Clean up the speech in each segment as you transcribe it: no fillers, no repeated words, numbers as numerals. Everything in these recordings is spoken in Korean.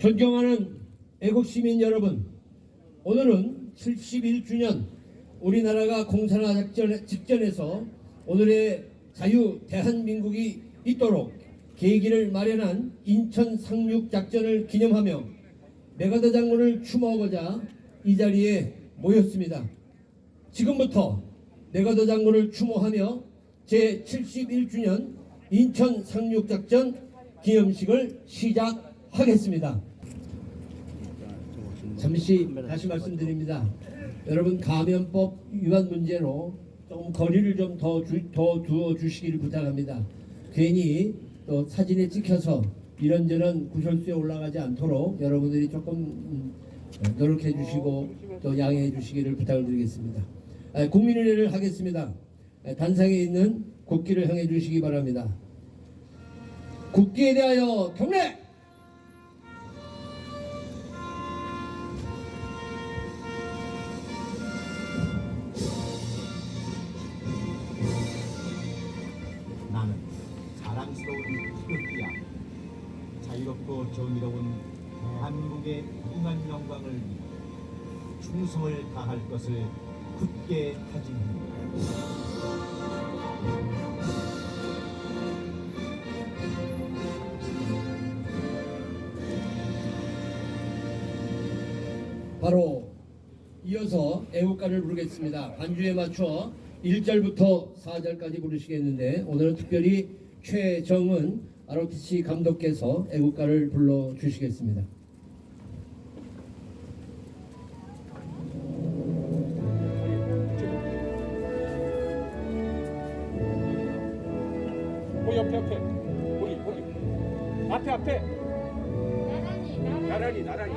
존경하는 애국시민 여러분, 오늘은 71주년 우리나라가 공산화 직전에서 오늘의 자유 대한민국이 있도록 계기를 마련한 인천 상륙작전을 기념하며 메가더 장군을 추모하고자 이 자리에 모였습니다. 지금부터 메가더 장군을 추모하며 제71주년 인천 상륙작전 기념식을 시작하겠습니다. 잠시 다시 말씀드립니다. 여러분, 감염법 위반 문제로 조금 거리를 좀 더 두어 주시기를 부탁합니다. 괜히 또 사진에 찍혀서 이런저런 구설수에 올라가지 않도록 여러분들이 조금 노력해 주시고 또 양해해 주시기를 부탁을 드리겠습니다. 국민의례를 하겠습니다. 단상에 있는 국기를 향해 주시기 바랍니다. 국기에 대하여 경례! 나는 사랑스러운 태극기야. 자유롭고 정의로운 대한민국의 무궁한 영광을 위해 충성을 다할 것을 굳게 다짐합니다. 바로 이어서 애국가를 부르겠습니다. 반주에 맞춰 1절부터 4절까지 부르시겠는데 오늘은 특별히 최정은 ROTC 감독께서 애국가를 불러주시겠습니다. 옆에 우리 앞에 나란히 우리나라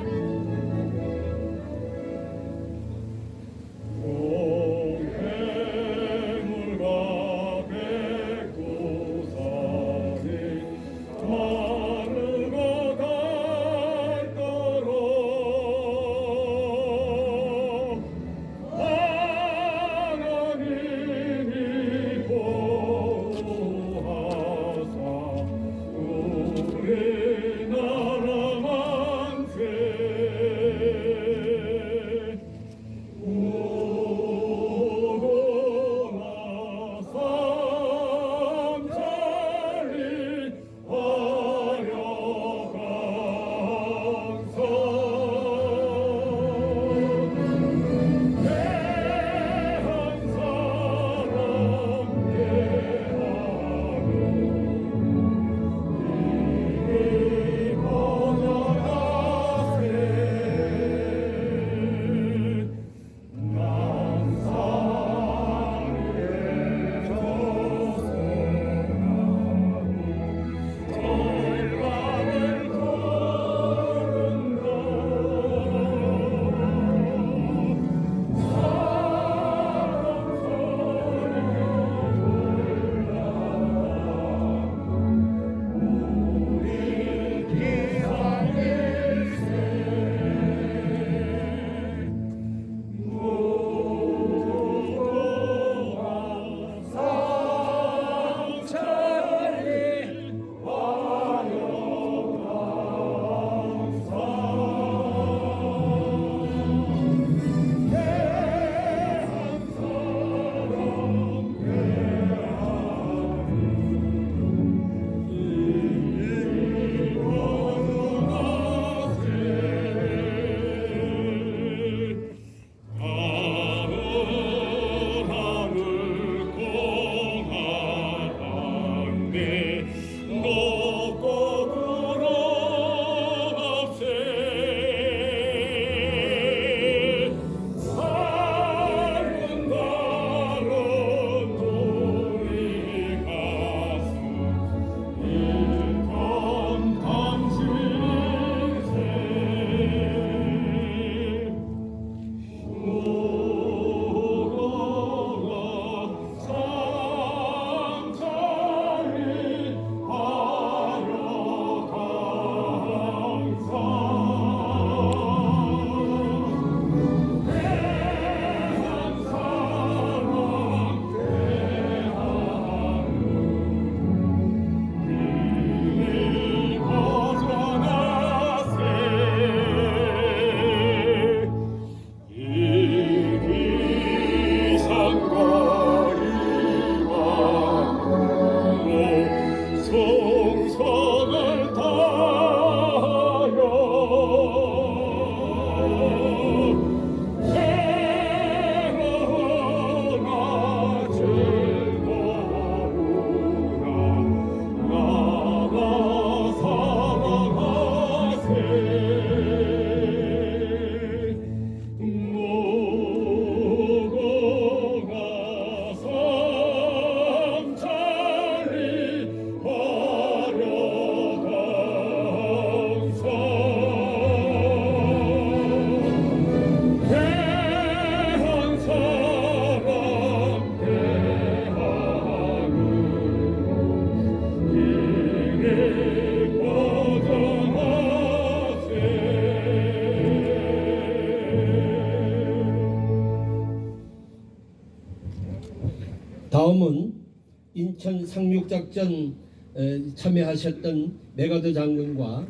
만세 태어나 즐거우나 나가 사랑하세 무궁화 성천리 화려강산 대한 사랑 대한으로 길을 뻗어나세 다음은 인천 상륙작전 참여하셨던 메가드 장군과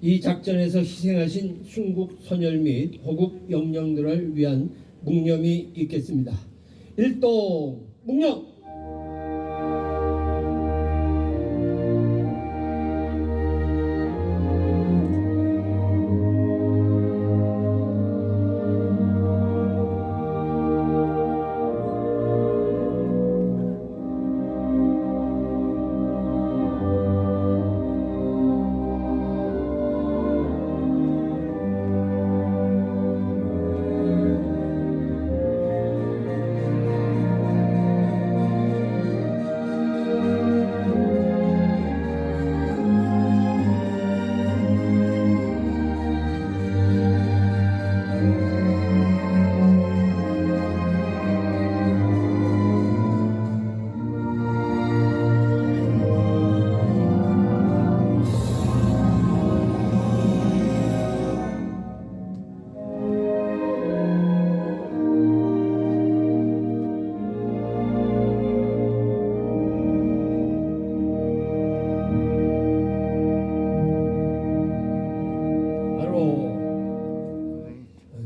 이 작전에서 희생하신 순국 선열 및 호국 영령들을 위한 묵념이 있겠습니다. 일동 묵념.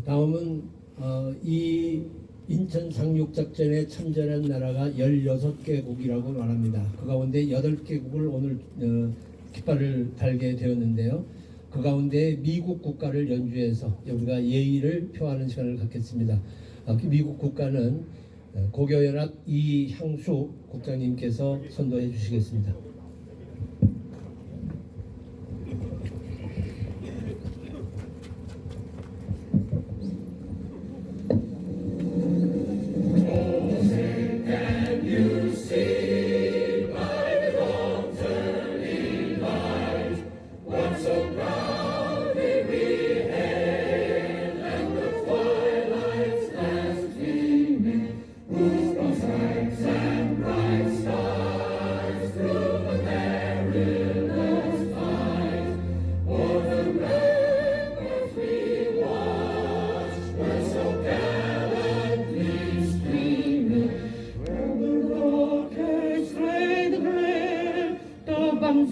다음은 이 인천 상륙작전에 참전한 나라가 16개국이라고 말합니다. 그 가운데 8개국을 오늘 깃발을 달게 되었는데요. 그 가운데 미국 국가를 연주해서 우리가 예의를 표하는 시간을 갖겠습니다. 미국 국가는 고교연합 이향수 국장님께서 선도해 주시겠습니다.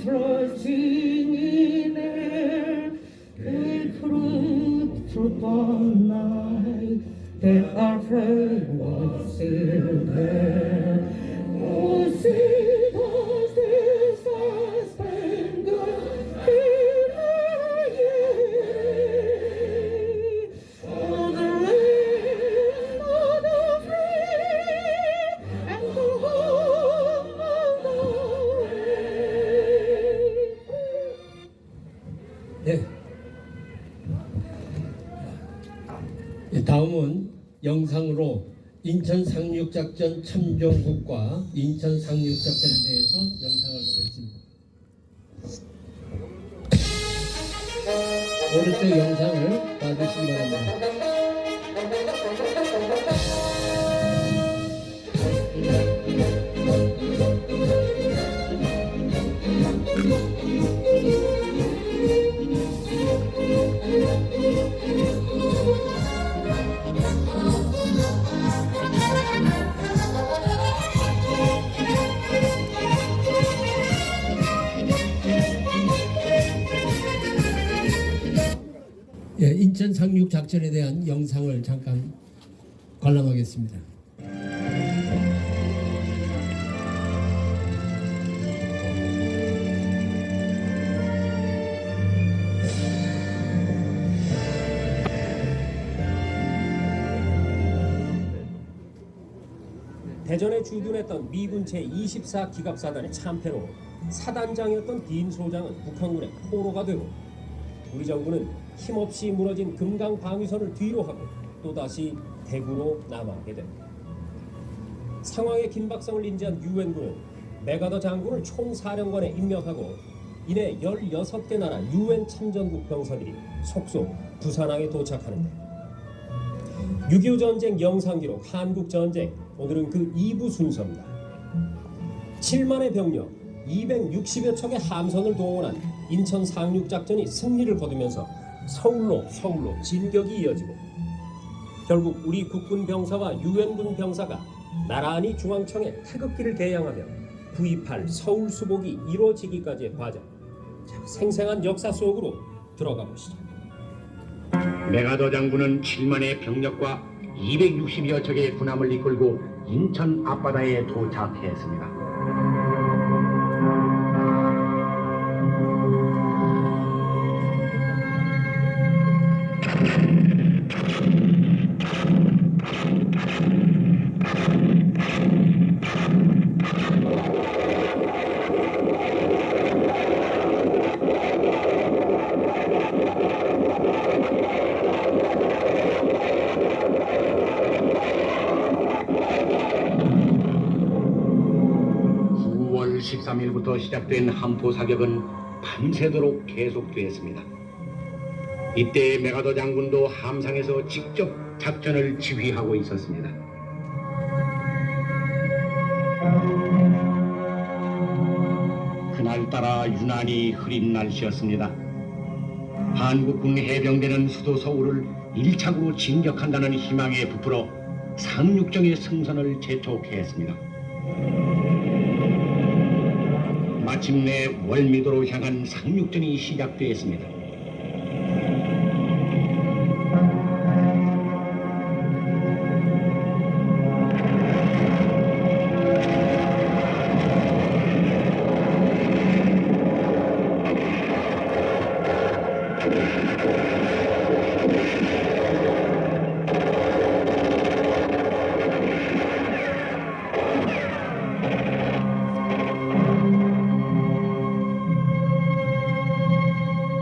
Floating in air, they cruise through the night. Their flame was still there. Oh, see the star-spangled banner, oh, the land of the free and the home of the 네. 다음은 영상으로 인천 상륙작전 참전국과 인천 상륙작전에 대해서 영상을 보겠습니다. 오른쪽 영상을 봐주시기 바랍니다. 예, 인천 상륙 작전에 대한 영상을 잠깐 관람하겠습니다. 대전에 주둔했던 미군 제24기갑사단의 참패로 사단장이었던 딘 소장은 북한군의 포로가 되고 우리 정부는 힘없이 무너진 금강 방위선을 뒤로 하고 또다시 대구로 남하게 됩니다. 상황의 긴박성을 인지한 유엔군은 메가더 장군을 총사령관에 임명하고 이내 16개 나라 유엔 참전국 병사들이 속속 부산항에 도착하는데 6.25 전쟁 영상기록 한국전쟁, 오늘은 그 2부 순서입니다. 7만의 병력 260여 척의 함선을 동원한 인천 상륙작전이 승리를 거두면서 서울로 진격이 이어지고 결국 우리 국군 병사와 유엔군 병사가 나란히 중앙청에 태극기를 대양하며 V8 서울 수복이 이루어지기까지의 과정, 생생한 역사 속으로 들어가 보시죠. 메가더 장군은 7만의 병력과 260여 척의 군함을 이끌고 인천 앞바다에 도착했습니다. (9월 13일부터) 시작된 함포 사격은 밤새도록 계속되었습니다. 이때 메가더 장군도 함상에서 직접 작전을 지휘하고 있었습니다. 그날따라 유난히 흐린 날씨였습니다. 한국군 해병대는 수도 서울을 1착으로 진격한다는 희망에 부풀어 상륙정의 승선을 재촉했습니다. 마침내 월미도로 향한 상륙전이 시작되었습니다.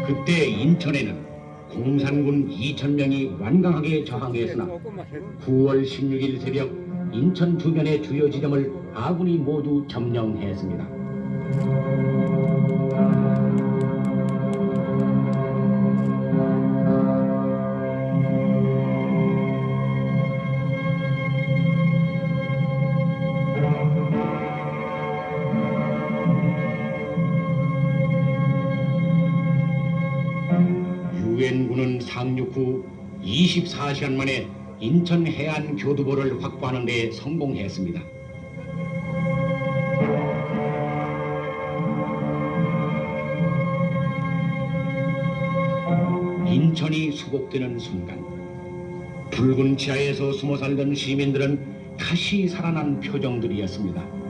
그때 인천에는 공산군 2,000명이 완강하게 저항했으나 9월 16일 새벽 인천 주변의 주요 지점을 아군이 모두 점령했습니다. 유엔군은 상륙 후 24시간 만에 인천 해안 교두보를 확보하는 데 성공했습니다. 인천이 수복되는 순간 붉은 지하에서 숨어 살던 시민들은 다시 살아난 표정들이었습니다.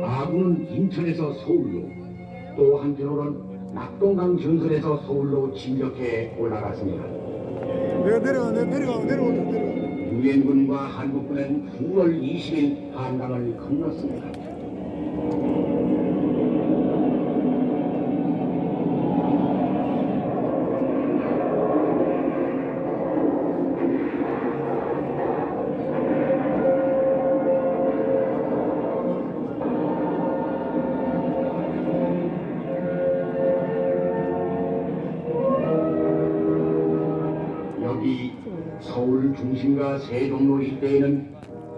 아군은 인천에서 서울로, 또 한편으로는 낙동강 전선에서 서울로 진격해 올라갔습니다. 내려와. 유엔군과 한국군은 9월 20일 한강을 건넜습니다. 여기 서울 중심과 세종로 일대에는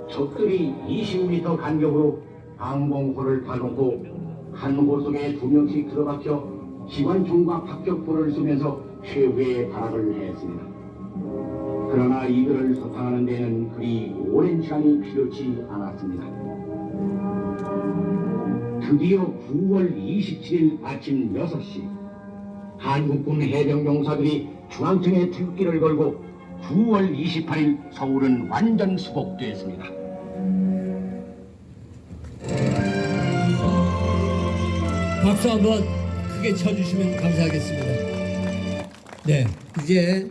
적들이 20m 간격으로 항공호를 파놓고 한 호 속에 2명씩 들어박혀 기관총과 박격포를 쏘면서 최후의 발악을 했습니다. 그러나 이들을 소탕하는 데는 그리 오랜 시간이 필요치 않았습니다. 드디어 9월 27일 아침 6시 한국군 해병병사들이 중앙청에 태극기를 걸고 9월 28일 서울은 완전 수복됐습니다. 박수 한번 크게 쳐주시면 감사하겠습니다. 네, 이제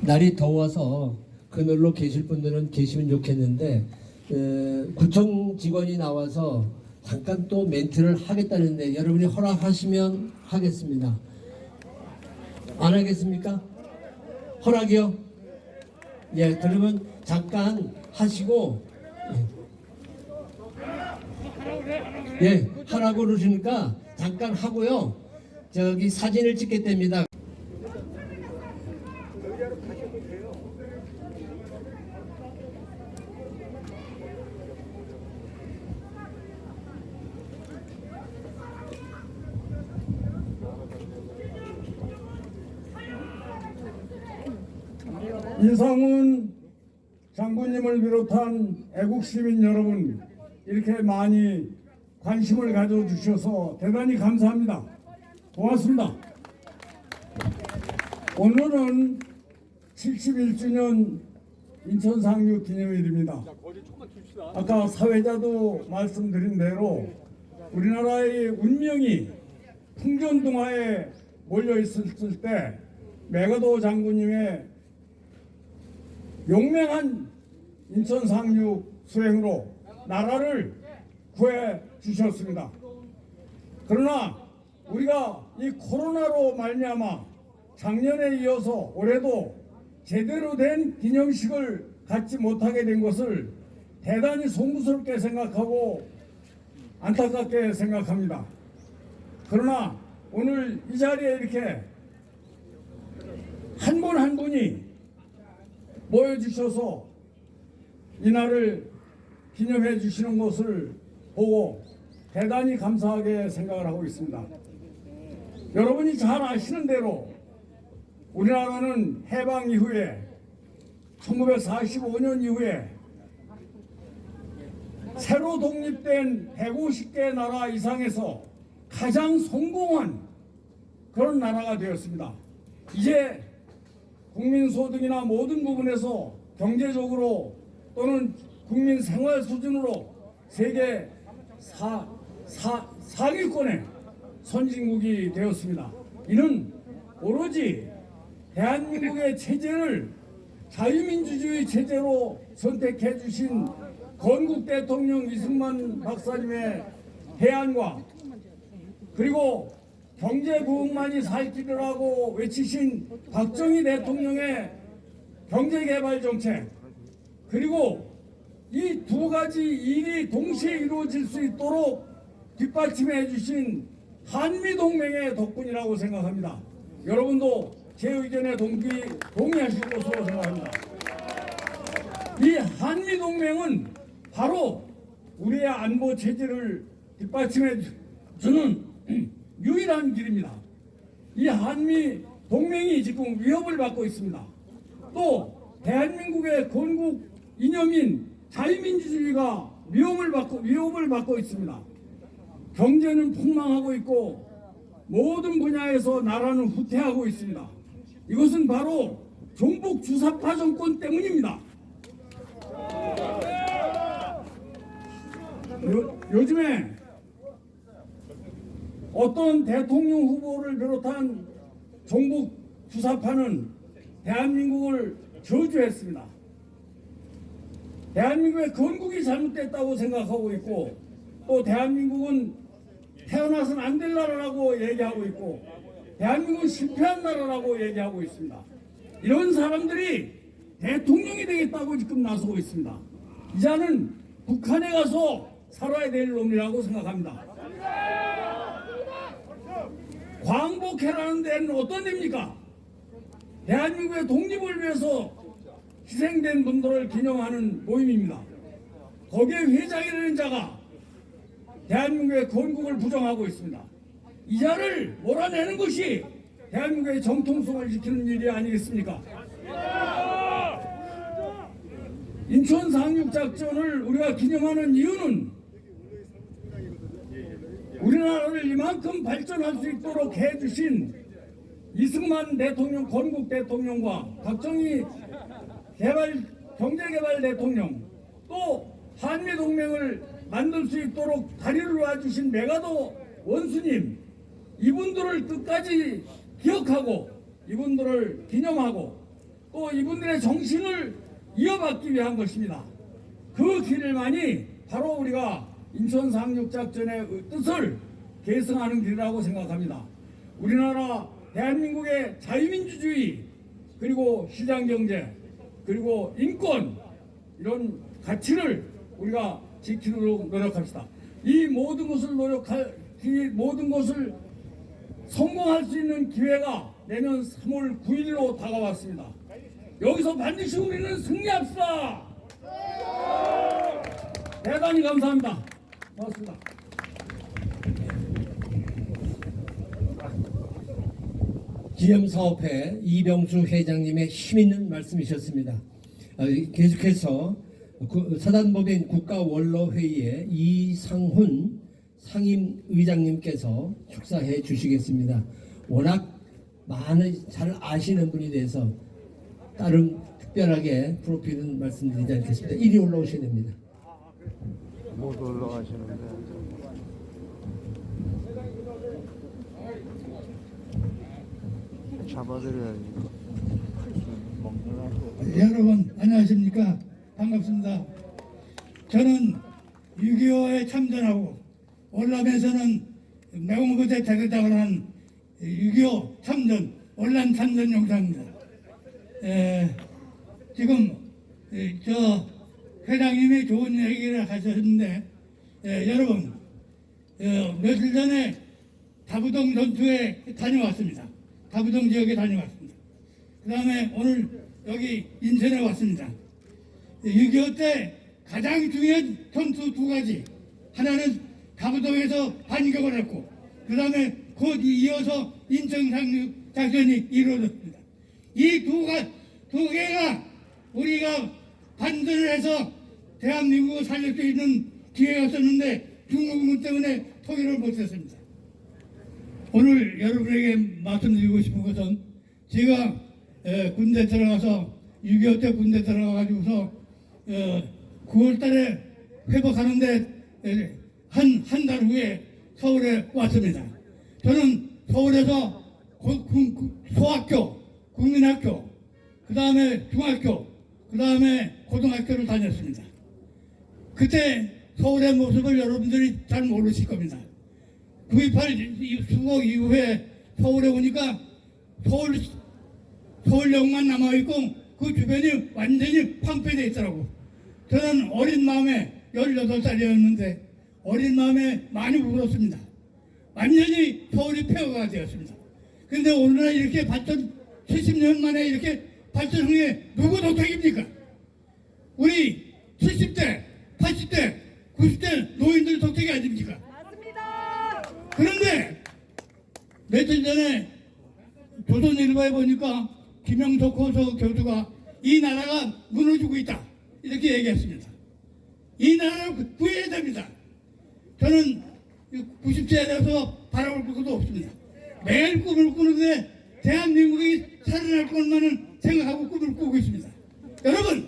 날이 더워서 그늘로 계실 분들은 계시면 좋겠는데 구청 직원이 나와서 잠깐 또 멘트를 하겠다는데 여러분이 허락하시면 하겠습니다. 안 하겠습니까? 허락이요? 예, 그러면 잠깐 하시고 예, 하라고 그러시니까 잠깐 하고요. 저기 사진을 찍겠답니다. 이상훈 장군님을 비롯한 애국 시민 여러분, 이렇게 많이 관심을 가져주셔서 대단히 감사합니다. 고맙습니다. 오늘은 71주년 인천 상륙 기념일입니다. 아까 사회자도 말씀드린 대로 우리나라의 운명이 풍전등화에 몰려 있었을 때 매거도 장군님의 용맹한 인천 상륙 수행으로 나라를 구해 주셨습니다. 그러나 우리가 이 코로나로 말미암아 작년에 이어서 올해도 제대로 된 기념식을 갖지 못하게 된 것을 대단히 송구스럽게 생각하고 안타깝게 생각합니다. 그러나 오늘 이 자리에 이렇게 한 분 한 분이 모여주셔서 이날을 기념해 주시는 것을 보고 대단히 감사하게 생각을 하고 있습니다. 여러분이 잘 아시는 대로 우리나라는 해방 이후에 1945년 이후에 새로 독립된 150개 나라 이상에서 가장 성공한 그런 나라가 되었습니다. 이제 국민소득이나 모든 부분에서 경제적으로 또는 국민 생활 수준으로 세계 4위권의 선진국이 되었습니다. 이는 오로지 대한민국의 체제를 자유민주주의 체제로 선택해 주신 건국 대통령 이승만 박사님의 해안과 그리고 경제 부흥만이 살 길을 하고 외치신 박정희 대통령의 경제개발 정책, 그리고 이 두 가지 일이 동시에 이루어질 수 있도록 뒷받침해 주신 한미동맹의 덕분이라고 생각합니다. 여러분도 제 의견에 동의하실 것으로 생각합니다. 이 한미동맹은 바로 우리의 안보 체제를 뒷받침해 주는 유일한 길입니다. 이 한미 동맹이 지금 위협을 받고 있습니다. 또 대한민국의 건국 이념인 자유민주주의가 위협을 받고 있습니다. 경제는 폭망하고 있고 모든 분야에서 나라는 후퇴하고 있습니다. 이것은 바로 종북 주사파 정권 때문입니다. 요즘에 어떤 대통령 후보를 비롯한 종북 주사파는 대한민국을 저주했습니다. 대한민국의 건국이 잘못됐다고 생각하고 있고 또 대한민국은 태어나서는 안 될 나라라고 얘기하고 있고 대한민국은 실패한 나라라고 얘기하고 있습니다. 이런 사람들이 대통령이 되겠다고 지금 나서고 있습니다. 이자는 북한에 가서 살아야 될 놈이라고 생각합니다. 광복회라는 데는 어떤 데입니까? 대한민국의 독립을 위해서 희생된 분들을 기념하는 모임입니다. 거기에 회장이 되는 자가 대한민국의 건국을 부정하고 있습니다. 이 자를 몰아내는 것이 대한민국의 정통성을 지키는 일이 아니겠습니까? 인천 상륙작전을 우리가 기념하는 이유는 우리나라를 이만큼 발전할 수 있도록 해주신 이승만 대통령 건국 대통령과 박정희 경제개발 대통령 또 한미동맹을 만들 수 있도록 다리를 놔주신 메가더 원수님 이분들을 끝까지 기억하고 이분들을 기념하고 또 이분들의 정신을 이어받기 위한 것입니다. 그 길만이 바로 우리가 인천 상륙작전의 뜻을 계승하는 길이라고 생각합니다. 우리나라 대한민국의 자유민주주의 그리고 시장경제 그리고 인권 이런 가치를 우리가 지키도록 노력합시다. 이 모든 것을 성공할 수 있는 기회가 내년 3월 9일로 다가왔습니다. 여기서 반드시 우리는 승리합시다. 대단히 감사합니다. 고맙습니다. 기념사업회 이병수 회장님의 힘있는 말씀이셨습니다. 계속해서 사단법인 국가원로회의의 이상훈 상임의장님께서 축사해 주시겠습니다. 워낙 잘 아시는 분이 돼서 다른 특별하게 프로필은 말씀드리지 않겠습니다. 이리 올라오셔야 됩니다. 못 올라가시는데. 잡아드려야지. 여러분 안녕하십니까? 반갑습니다. 저는 6.25에 참전하고 월남에서는 매공부대 대대장을 한 6.25 참전 월남 참전 용사입니다. 지금 저 회장님이 좋은 얘기를 하셨는데 여러분 며칠 전에 다부동 전투에 다녀왔습니다. 다부동 지역에 다녀왔습니다. 그 다음에 오늘 여기 인천에 왔습니다. 6.25 때 가장 중요한 전투 두 가지. 하나는 다부동에서 반격을 했고 그 다음에 곧 이어서 인천 상륙 작전이 이루어졌습니다. 이 두 개가 우리가 반전을 해서 대한민국을 살릴 수 있는 기회였었는데 중국군 때문에 통일을 못했습니다. 오늘 여러분에게 말씀드리고 싶은 것은 제가 군대 들어가서 6.25 때 군대 들어가가지고서 9월 달에 회복하는데 한 달 후에 서울에 왔습니다. 저는 서울에서 소학교, 국민학교, 그 다음에 중학교, 그 다음에 고등학교를 다녔습니다. 그때 서울의 모습을 여러분들이 잘 모르실 겁니다. 9.28 수복 이후에 서울에 오니까 서울역만 남아있고 그 주변이 완전히 황폐되어 있더라고. 저는 어린 마음에 18살이었는데 어린 마음에 많이 울었습니다. 완전히 서울이 폐허가 되었습니다. 그런데 오늘날 이렇게 발전 70년 만에 이렇게 발전한 게 누구 덕택입니까? 우리 70대, 80대, 90대 노인들 덕택이 아닙니까? 맞습니다. 그런데 며칠 전에 조선일보에 보니까 김영석 교수가 이 나라가 무너지고 있다 이렇게 얘기했습니다. 이 나라를 구해야 됩니다. 저는 90세에 대해서 바라볼 것도 없습니다. 매일 꿈을 꾸는데 대한민국이 살아날 것만은 생각하고 꿈을 꾸고 있습니다. 여러분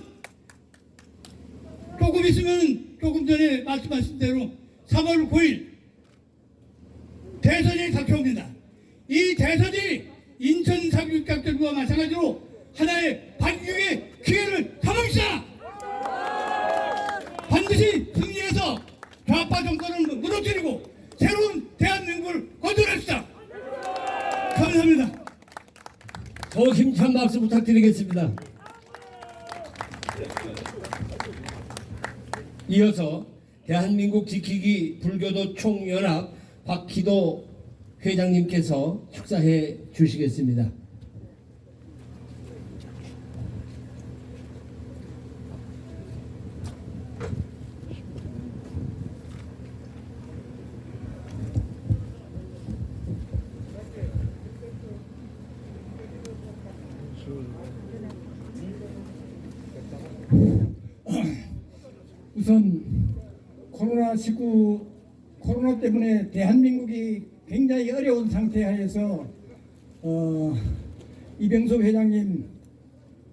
조금 있으면 조금 전에 말씀하신 대로 3월 9일 대선이 닥쳐옵니다. 이 대선이 인천 상륙작전과 마찬가지로 하나의 반격의 기회를 잡읍시다. 반드시 승리해서 좌파 정권을 무너뜨리고 새로운 대한민국을 거둬냅시다. 감사합니다. 더 힘찬 박수 부탁드리겠습니다. 이어서 대한민국 지키기 불교도 총연합 박기도 회장님께서 축사해 주시겠습니다. 우선 코로나 때문에 대한민국이 굉장히 어려운 상태하에서 이병수 회장님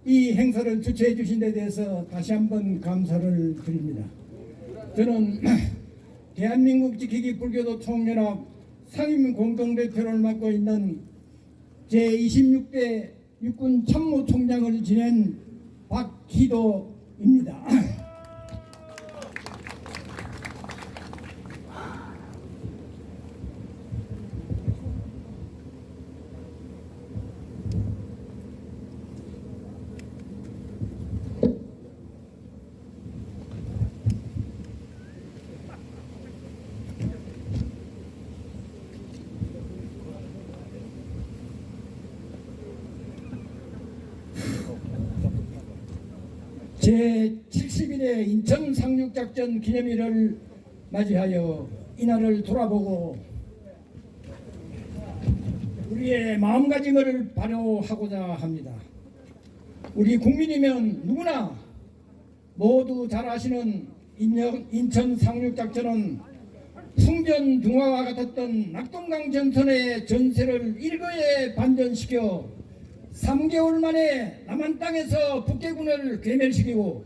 이 행사를 주최해 주신 데 대해서 다시 한번 감사를 드립니다. 저는 대한민국 지키기 불교도 총연합 상임 공동대표를 맡고 있는 제26대 육군 참모총장을 지낸 박희도입니다. 제70일의 인천 상륙작전 기념일을 맞이하여 이날을 돌아보고 우리의 마음가짐을 발효하고자 합니다. 우리 국민이면 누구나 모두 잘 아시는 인천 상륙작전은 풍전등화와 같았던 낙동강 전선의 전세를 일거에 반전시켜 3개월 만에 남한 땅에서 북해군을 괴멸시키고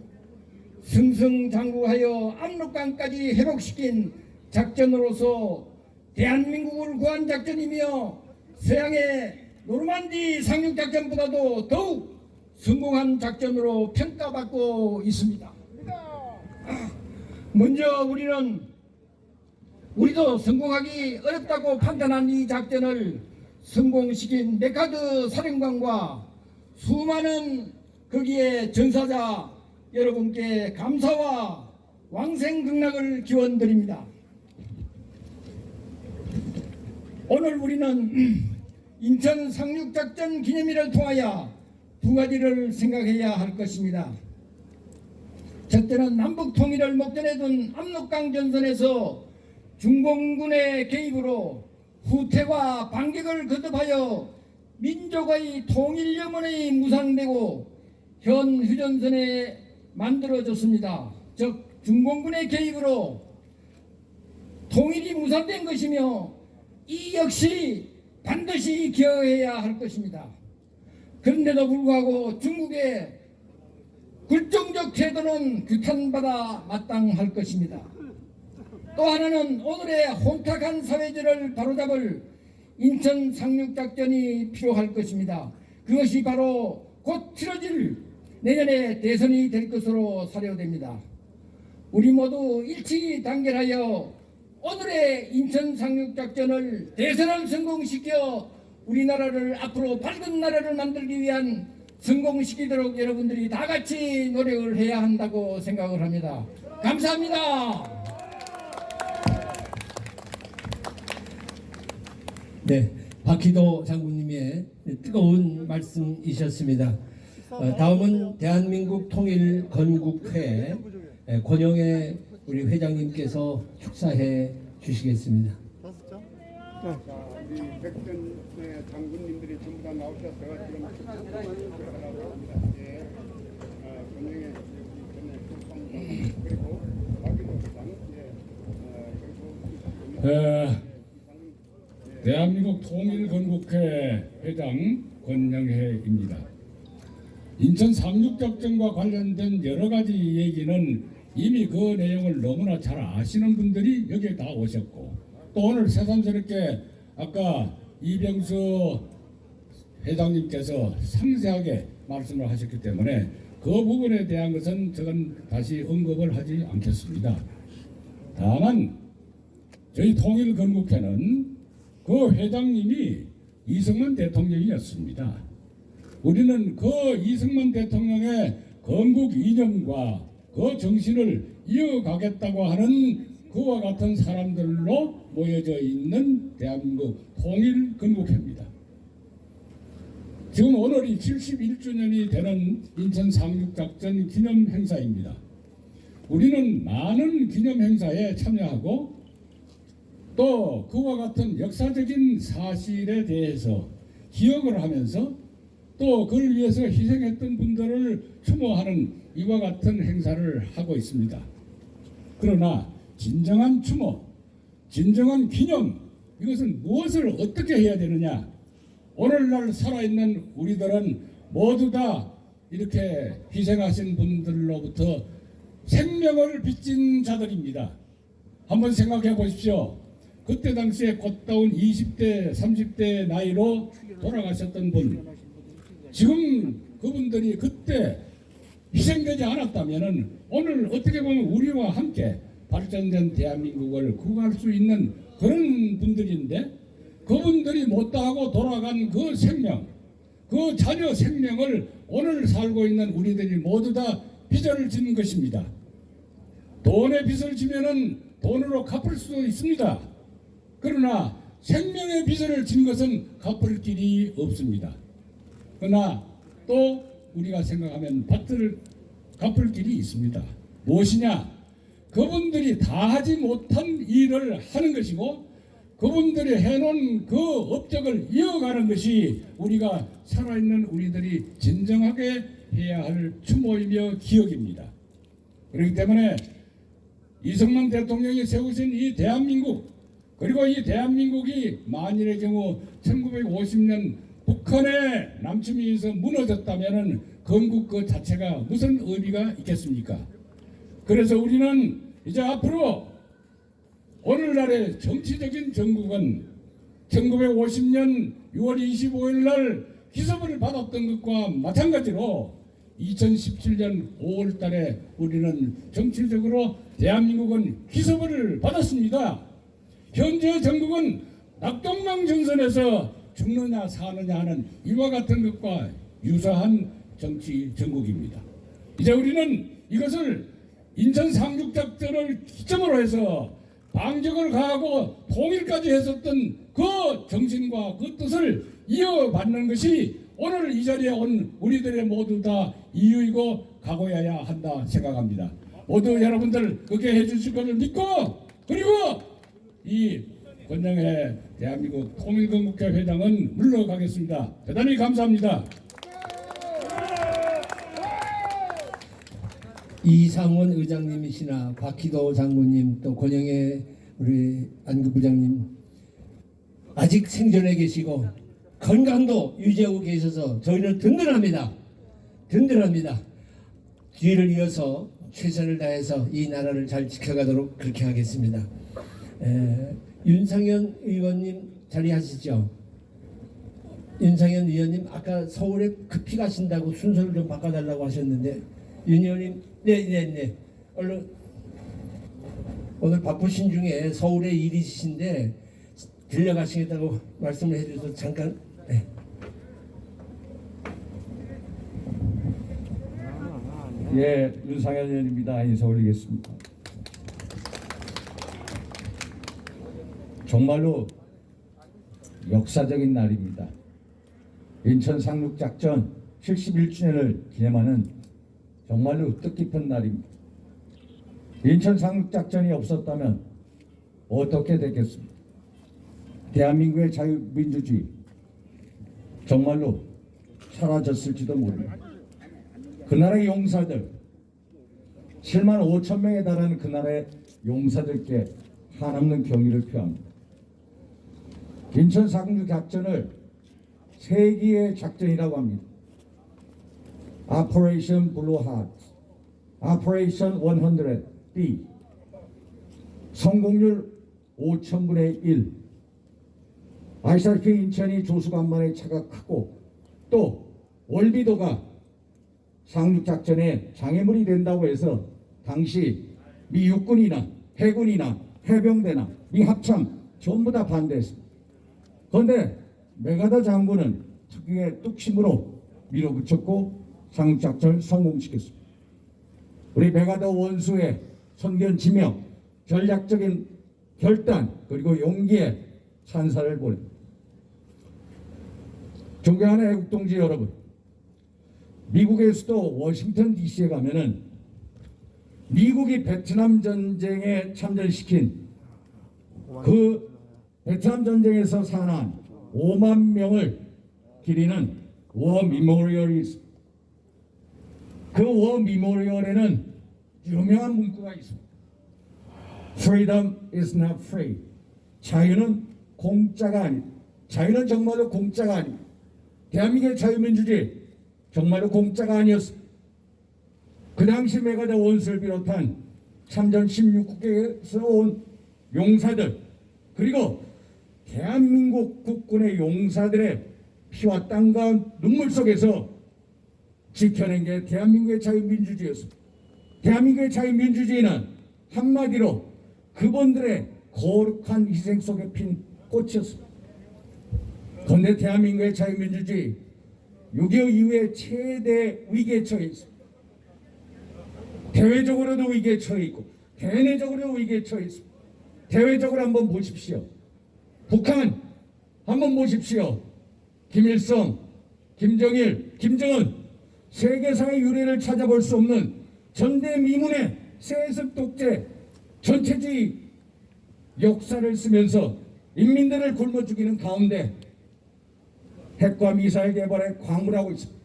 승승장구하여 압록강까지 회복시킨 작전으로서 대한민국을 구한 작전이며 서양의 노르만디 상륙작전보다도 더욱 성공한 작전으로 평가받고 있습니다. 먼저 우리도 성공하기 어렵다고 판단한 이 작전을 성공시킨 메카드 사령관과 수많은 거기에 전사자 여러분께 감사와 왕생극락을 기원드립니다. 오늘 우리는 인천 상륙작전 기념일을 통하여 두 가지를 생각해야 할 것입니다. 첫째는 남북 통일을 목전에 둔 압록강 전선에서 중공군의 개입으로 후퇴와 반격을 거듭하여 민족의 통일 염원이 무산되고 현 휴전선에 만들어졌습니다. 즉 중공군의 개입으로 통일이 무산된 것이며 이 역시 반드시 기여해야 할 것입니다. 그런데도 불구하고 중국의 굴종적 태도는 규탄받아 마땅할 것입니다. 또 하나는 오늘의 혼탁한 사회질을 바로잡을 인천 상륙작전이 필요할 것입니다. 그것이 바로 곧 치러질 내년의 대선이 될 것으로 사료됩니다. 우리 모두 일치 단결하여 오늘의 인천 상륙작전을 대선을 성공시켜 우리나라를 앞으로 밝은 나라를 만들기 위한 성공시키도록 여러분들이 다 같이 노력을 해야 한다고 생각을 합니다. 감사합니다. 네, 박희도 장군님의 뜨거운 말씀이셨습니다. 다음은 대한민국 통일 건국회 권영애 우리 회장님께서 축사해 주시겠습니다. 우리 백전 장군님들이 전부 다 나오셔서 지금 축사하라고 합니다. 예, 권영애 그리고 박희도 회장, 그리고 대한민국 통일건국회 회장 권영혜입니다. 인천 상륙작전과 관련된 여러 가지 얘기는 이미 그 내용을 너무나 잘 아시는 분들이 여기에 다 오셨고 또 오늘 새삼스럽게 아까 이병수 회장님께서 상세하게 말씀을 하셨기 때문에 그 부분에 대한 것은 저는 다시 언급을 하지 않겠습니다. 다만 저희 통일건국회는 그 회장님이 이승만 대통령이었습니다. 우리는 그 이승만 대통령의 건국 이념과 그 정신을 이어가겠다고 하는 그와 같은 사람들로 모여져 있는 대한민국 통일건국회입니다. 지금 오늘이 71주년이 되는 인천 상륙작전 기념행사입니다. 우리는 많은 기념행사에 참여하고 또 그와 같은 역사적인 사실에 대해서 기억을 하면서 또 그를 위해서 희생했던 분들을 추모하는 이와 같은 행사를 하고 있습니다. 그러나 진정한 추모, 진정한 기념, 이것은 무엇을 어떻게 해야 되느냐? 오늘날 살아있는 우리들은 모두 다 이렇게 희생하신 분들로부터 생명을 빚진 자들입니다. 한번 생각해 보십시오. 그때 당시에 곧다운 20대, 30대 나이로 돌아가셨던 분, 지금 그분들이 그때 희생되지 않았다면 오늘 어떻게 보면 우리와 함께 발전된 대한민국을 구할 수 있는 그런 분들인데, 그분들이 못다하고 돌아간 그 생명, 그 자녀 생명을 오늘 살고 있는 우리들이 모두 다 빚을 지는 것입니다. 돈의 빚을 지면은 돈으로 갚을 수 있습니다. 그러나 생명의 빚을 진 것은 갚을 길이 없습니다. 그러나 또 우리가 생각하면 갚을 길이 있습니다. 무엇이냐? 그분들이 다 하지 못한 일을 하는 것이고, 그분들이 해놓은 그 업적을 이어가는 것이 우리가 살아있는 우리들이 진정하게 해야 할 추모이며 기억입니다. 그렇기 때문에 이승만 대통령이 세우신 이 대한민국, 그리고 이 대한민국이 만일의 경우 1950년 북한의 남침에 의해서 무너졌다면 건국 그 자체가 무슨 의미가 있겠습니까? 그래서 우리는 이제 앞으로 오늘날의 정치적인 정국은 1950년 6월 25일 날 기습을 받았던 것과 마찬가지로 2017년 5월 달에 우리는 정치적으로 대한민국은 기습을 받았습니다. 현재 정국은 낙동강 전선에서 죽느냐 사느냐 하는 이와 같은 것과 유사한 정치 정국입니다. 이제 우리는 이것을 인천 상륙작전을 기점으로 해서 방적을 가하고 통일까지 했었던 그 정신과 그 뜻을 이어받는 것이 오늘 이 자리에 온 우리들의 모두 다 이유이고 각오여야 한다 생각합니다. 모두 여러분들 그렇게 해주실 것을 믿고, 그리고 이 권영회 대한민국 통일건국회 회장은 물러가겠습니다. 대단히 감사합니다. 이상원 의장님이시나 박희도 장군님, 또 권영애 우리 안구부장님 아직 생존해 계시고 건강도 유지하고 계셔서 저희는 든든합니다. 뒤를 이어서 최선을 다해서 이 나라를 잘 지켜가도록 그렇게 하겠습니다. 윤상현 의원님 자리하시죠? 윤상현 의원님 아까 서울에 급히 가신다고 순서를 좀 바꿔달라고 하셨는데, 윤 의원님 네 얼른, 오늘 바쁘신 중에 서울에 일이 있으신데 들려가시겠다고 말씀을 해주셔서 잠깐. 네. 예, 윤상현 의원입니다. 인사 올리겠습니다. 정말로 역사적인 날입니다. 인천 상륙작전 71주년을 기념하는 정말로 뜻깊은 날입니다. 인천 상륙작전이 없었다면 어떻게 됐겠습니까? 대한민국의 자유민주주의 정말로 사라졌을지도 모릅니다. 그 나라의 용사들 7만 5천 명에 달하는 그 나라의 용사들께 한없는 경의를 표합니다. 인천 상륙작전을 세기의 작전이라고 합니다. Operation Blue Heart, Operation 100B, 성공률 5,000분의 1. 아시다시피 인천이 조수간만의 차가 크고 또 월비도가 상륙작전에 장애물이 된다고 해서 당시 미 육군이나 해군이나 해병대나 미 합참 전부 다 반대했습니다. 그런데 메가더 장군은 특유의 뚝심으로 밀어붙였고 상륙작전을 성공시켰습니다. 우리 메가더 원수의 선견지명, 전략적인 결단, 그리고 용기에 찬사를 보냅니다. 존경하는 애국동지 여러분, 미국의 수도 워싱턴 DC에 가면은 미국이 베트남 전쟁에 참전시킨 그 베트남 전쟁에서 사망한 5만 명을 기리는 워 미모리얼이 있습니다. 그 워 미모리얼에는 유명한 문구가 있습니다. Freedom is not free. 자유는 공짜가 아니다. 자유는 정말로 공짜가 아니다. 대한민국의 자유민주주의 정말로 공짜가 아니었습니다. 그 당시 메가더 원수를 비롯한 참전 16국에서 온 용사들, 그리고 대한민국 국군의 용사들의 피와 땀과 눈물 속에서 지켜낸 게 대한민국의 자유민주주의였습니다. 대한민국의 자유민주주의는 한마디로 그분들의 거룩한 희생 속에 핀 꽃이었습니다. 그런데 대한민국의 자유민주주의 6.25 이후에 최대 위기에 처해 있습니다. 대외적으로도 위기에 처해 있고 대내적으로도 위기에 처해 있습니다. 대외적으로 한번 보십시오. 북한 한번 보십시오. 김일성, 김정일, 김정은 세계사의 유래를 찾아볼 수 없는 전대미문의 세습 독재 전체주의 역사를 쓰면서 인민들을 굶어 죽이는 가운데 핵과 미사일 개발에 광물하고 있습니다.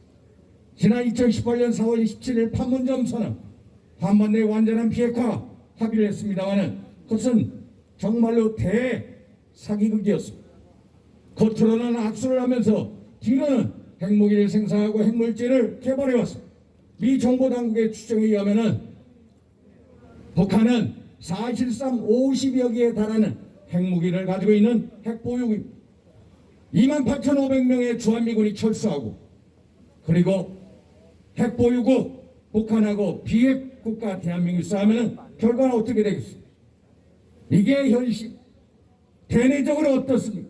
지난 2018년 4월 27일 판문점 선언 한반도의 완전한 비핵화 합의를 했습니다마는 그것은 정말로 대사기극이었습니다. 겉으로는 악수를 하면서 뒤로는 핵무기를 생산하고 핵물질을 개발해왔습니다. 미 정보당국의 추정에 의하면 북한은 사실상 50여 개에 달하는 핵무기를 가지고 있는 핵보유국입니다. 28,500명의 주한미군이 철수하고 그리고 핵보유국 북한하고 비핵국가 대한민국이 싸우면 결과는 어떻게 되겠습니까? 이게 현실. 대내적으로 어떻습니까?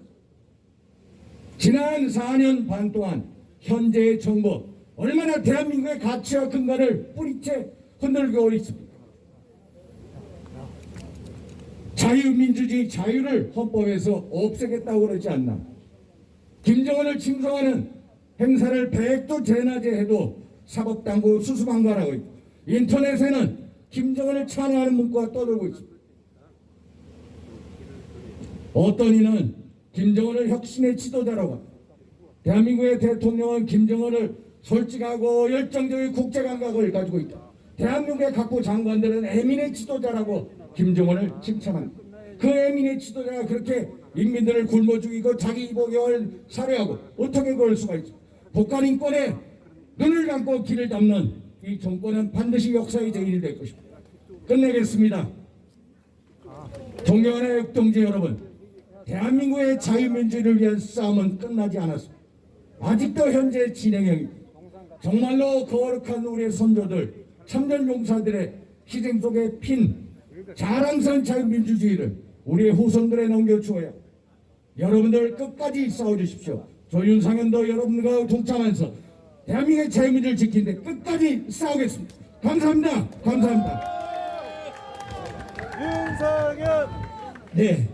지난 4년 반 동안 현재의 정부 얼마나 대한민국의 가치와 근간을 뿌리채 흔들고 있습니까? 자유민주주의 자유를 헌법에서 없애겠다고 그러지 않나? 김정은을 칭송하는 행사를 100도 재나제해도 사법당국 수수방관하고 있고 인터넷에는 김정은을 찬양하는 문구가 떠돌고 있습니다. 어떤 이는 김정은을 혁신의 지도자라고 합니다. 대한민국의 대통령은 김정은을 솔직하고 열정적인 국제감각을 가지고 있다. 대한민국의 각부 장관들은 에민의 지도자라고 김정은을 칭찬합니다. 그 에민의 지도자가 그렇게 인민들을 굶어 죽이고 자기 이복을 살해하고 어떻게 그럴 수가 있습니까? 북한 인권에 눈을 감고 길을 잡는 이 정권은 반드시 역사의 제일이 될 것입니다. 끝내겠습니다. 존경하는 애국동지 여러분, 대한민국의 자유민주를 위한 싸움은 끝나지 않았습니다. 아직도 현재 진행형입니다. 정말로 거룩한 우리의 선조들, 참전용사들의 희생 속에 핀 자랑스러운 자유민주주의를 우리의 후손들에 넘겨주어야 여러분들 끝까지 싸워주십시오. 조윤상현도 여러분들과 동참하면서 대한민국의 자유민주를 지키는데 끝까지 싸우겠습니다. 감사합니다. 감사합니다. 윤상현. 네,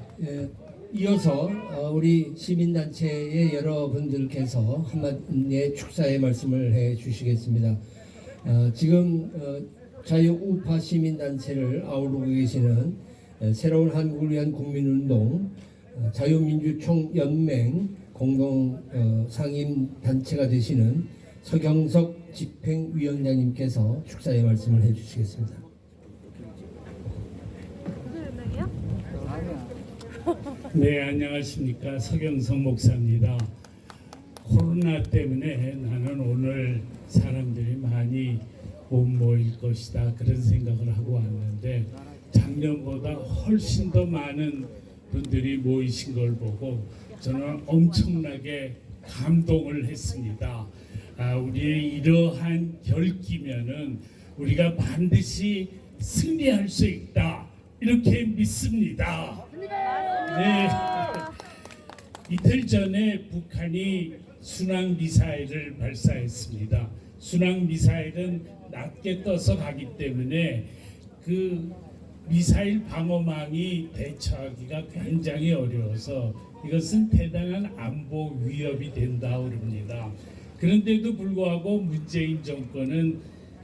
이어서 우리 시민단체의 여러분들께서 한마디의 축사의 말씀을 해주시겠습니다. 지금 자유우파 시민단체를 아우르고 계시는 새로운 한국을 위한 국민운동 자유민주총연맹 공동 상임단체가 되시는 서경석 집행위원장님께서 축사의 말씀을 해주시겠습니다. 네, 안녕하십니까. 서경석 목사입니다. 코로나 때문에 나는 오늘 사람들이 많이 못 모일 것이다 그런 생각을 하고 왔는데 작년보다 훨씬 더 많은 분들이 모이신 걸 보고 저는 엄청나게 감동을 했습니다. 우리의 이러한 결기면은 우리가 반드시 승리할 수 있다 이렇게 믿습니다. 네. 이틀 전에 북한이 순항 미사일을 발사했습니다. 순항 미사일은 낮게 떠서 가기 때문에 그 미사일 방어망이 대처하기가 굉장히 어려워서 이것은 대단한 안보 위협이 된다 그럽니다. 그런데도 불구하고 문재인 정권은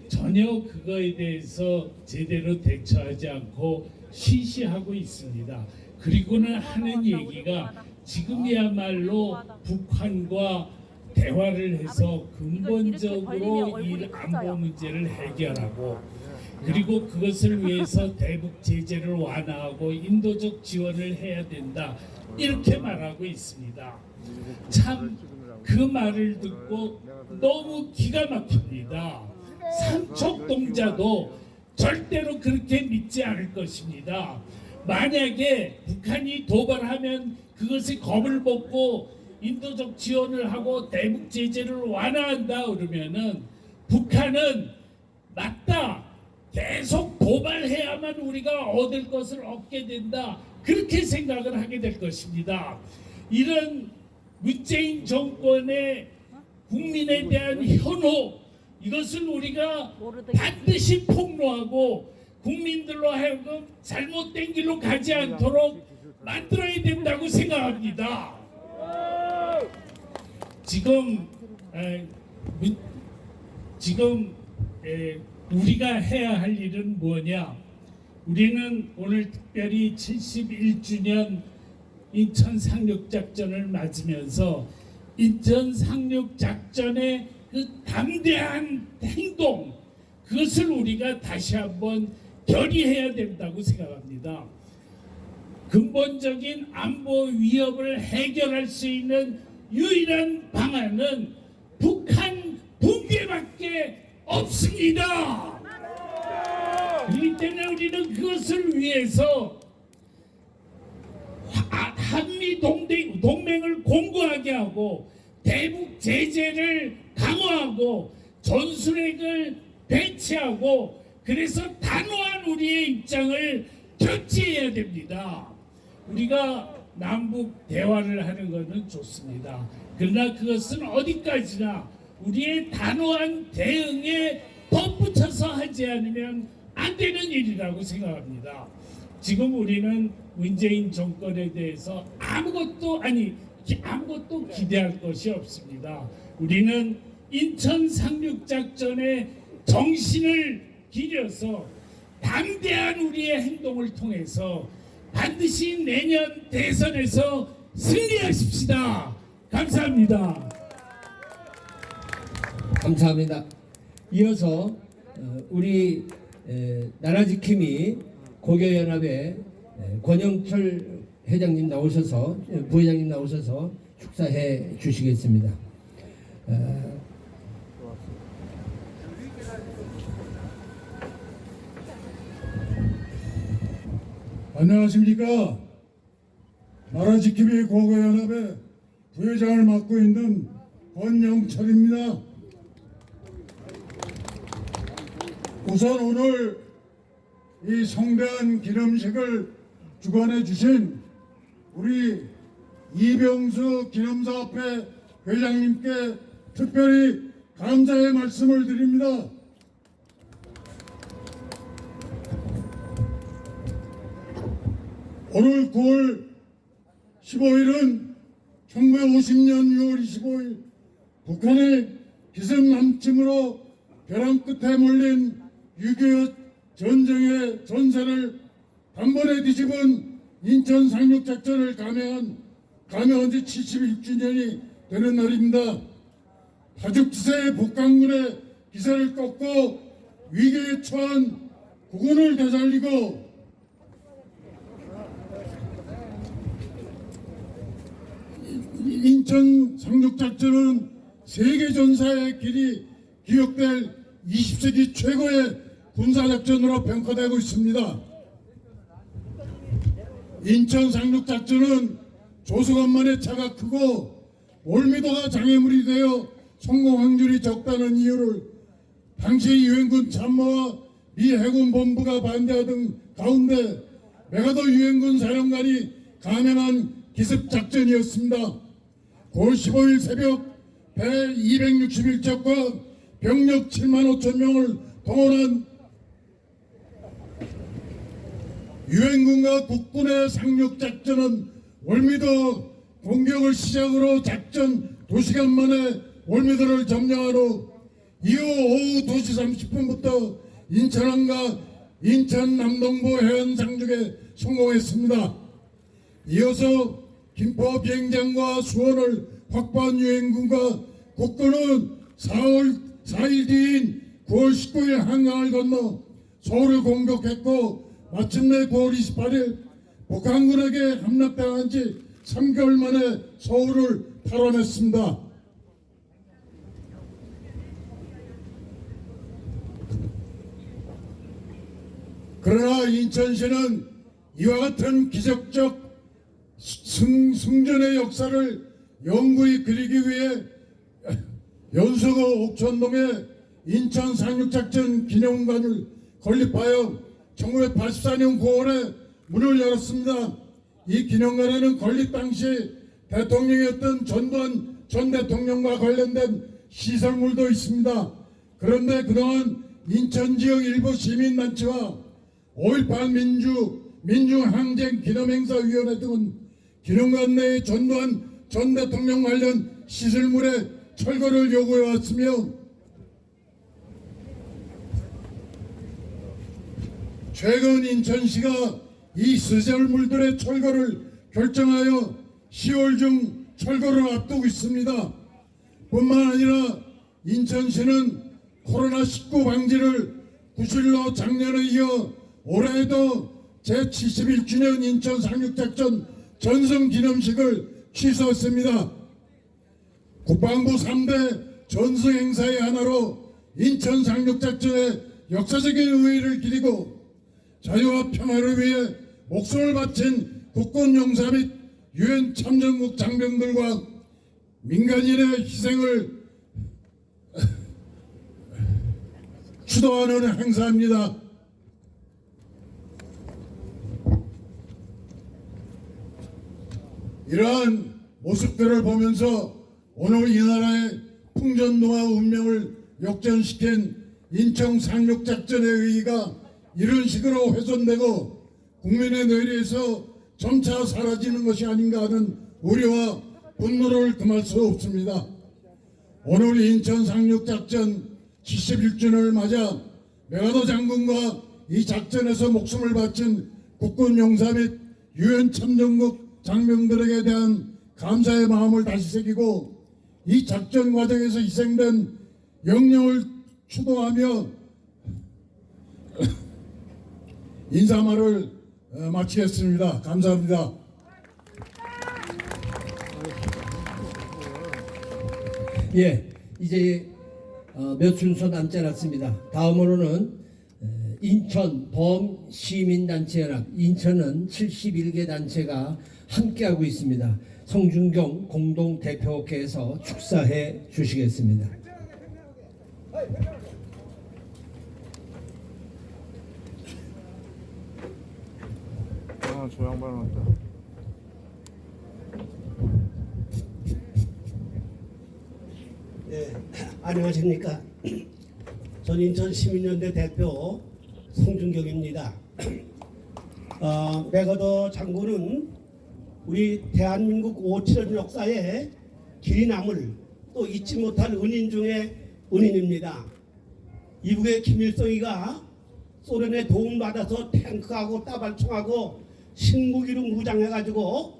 전혀 그거에 대해서 제대로 대처하지 않고 쉬쉬하고 있습니다. 그리고는 하는 얘기가 지금이야말로 북한과 대화를 해서 근본적으로 이 안보 문제를 해결하고 그리고 그것을 위해서 대북 제재를 완화하고 인도적 지원을 해야 된다 이렇게 말하고 있습니다. 참 그 말을 듣고 너무 기가 막힙니다. 삼척동자도 절대로 그렇게 믿지 않을 것입니다. 만약에 북한이 도발하면 그것에 겁을 먹고 인도적 지원을 하고 대북 제재를 완화한다 그러면은 북한은 맞다, 계속 도발해야만 우리가 얻을 것을 얻게 된다, 그렇게 생각을 하게 될 것입니다. 이런 문재인 정권의 국민에 대한 현혹, 이것을 우리가 반드시 폭로하고 국민들로 하여금 잘못된 길로 가지 않도록 만들어야 된다고 생각합니다. 지금 우리가 해야 할 일은 뭐냐? 우리는 오늘 특별히 71주년 인천 상륙작전을 맞으면서 인천 상륙작전의 그 담대한 행동, 그것을 우리가 다시 한번 결의해야 된다고 생각합니다. 근본적인 안보 위협을 해결할 수 있는 유일한 방안은 북한 붕괴밖에 없습니다. 그렇기 때문에 우리는 그것을 위해서 한미 동맹을 공고하게 하고 대북 제재를 강화하고 전술핵을 배치하고, 그래서 단호한 우리의 입장을 견지해야 됩니다. 우리가 남북 대화를 하는 것은 좋습니다. 그러나 그것은 어디까지나 우리의 단호한 대응에 덧붙여서 하지 않으면 안 되는 일이라고 생각합니다. 지금 우리는 문재인 정권에 대해서 아무것도 기대할 것이 없습니다. 우리는 인천 상륙작전의 정신을 기려서 담대한 우리의 행동을 통해서 반드시 내년 대선에서 승리하십시다. 감사합니다. 감사합니다. 이어서 우리 나라지킴이 고교연합의 권영철 회장님 나오셔서, 부회장님 나오셔서 축사해 주시겠습니다. 안녕하십니까. 나라지킴이 고교연합의 부회장을 맡고 있는 권영철입니다. 우선 오늘 이 성대한 기념식을 주관해 주신 우리 이병수 기념사업회 회장님께 특별히 감사의 말씀을 드립니다. 오늘 9월 15일은 1950년 6월 25일 북한의 기습남침으로 벼랑 끝에 몰린 6.25 전쟁의 전세를 단번에 뒤집은 인천 상륙작전을 감행한 지 71주년이 되는 날입니다. 다죽지세의 북한군의 기세를 꺾고 위기에 처한 국군을 되살리고 인천 상륙작전은 세계전사의 길이 기억될 20세기 최고의 군사작전으로 평가되고 있습니다. 인천 상륙작전은 조수간만의 차가 크고 올미도가 장애물이 되어 성공 확률이 적다는 이유를 당시 유엔군 참모와 미 해군 본부가 반대하던 가운데 메가더 유엔군 사령관이 감행한 기습작전이었습니다. 9월 15일 새벽 배 261척과 병력 7만 5천 명을 동원한 유엔군과 국군의 상륙작전은 월미도 공격을 시작으로 작전 2시간 만에 월미도를 점령한 후 이후 오후 2시 30분부터 인천항과 인천 남동부 해안 상륙에 성공했습니다. 이어서 김포 비행장과 수원을 확보한 유엔군과 국군은 4일 뒤인 9월 19일 한강을 건너 서울을 공격했고 마침내 9월 28일 북한군에게 함락당한 지 3개월 만에 서울을 탈환했습니다. 그러나 인천시는 이와 같은 기적적 승전의 역사를 영구히 그리기 위해 연수구 옥천동에 인천 상륙작전 기념관을 건립하여 1984년 9월에 문을 열었습니다. 이 기념관에는 건립 당시 대통령이었던 전두환 전 대통령과 관련된 시설물도 있습니다. 그런데 그동안 인천 지역 일부 시민단체와 5.18 민중항쟁기념행사위원회 등은 기념관 내의 전두환 전 대통령 관련 시설물의 철거를 요구해 왔으며 최근 인천시가 이 시설물들의 철거를 결정하여 10월 중 철거를 앞두고 있습니다. 뿐만 아니라 인천시는 코로나19 방지를 구실로 작년에 이어 올해에도 제71주년 인천 상륙작전 전승기념식을 취소했습니다. 국방부 3대 전승행사의 하나로 인천 상륙작전의 역사적인 의의를 기리고 자유와 평화를 위해 목숨을 바친 국군 용사 및 유엔 참전국 장병들과 민간인의 희생을 추도하는 행사입니다. 이러한 모습들을 보면서 오늘 이 나라의 풍전노화 운명을 역전시킨 인천 상륙작전의 의의가 이런 식으로 훼손되고 국민의 뇌리에서 점차 사라지는 것이 아닌가 하는 우려와 분노를 금할 수 없습니다. 오늘 인천 상륙작전 71주년을 맞아 메가더 장군과 이 작전에서 목숨을 바친 국군 용사 및 유엔 참전국 장병들에게 대한 감사의 마음을 다시 새기고 이 작전 과정에서 희생된 영령을 추도하며 인사말을 마치겠습니다. 감사합니다. 예, 이제 몇 순서 남지 않았습니다. 다음으로는 인천 범시민단체연합, 인천은 71개 단체가 함께하고 있습니다. 성준경 공동대표께서 축사해 주시겠습니다. 저 양반은 왔다. 네, 안녕하십니까. 전 인천시민연대 대표 성준경입니다. 메가더 장군은 우리 대한민국 57년 역사에 길이 남을 또 잊지 못할 은인 중에 은인입니다. 이북의 김일성이가 소련의 도움받아서 탱크하고 따발총하고 신무기로 무장해가지고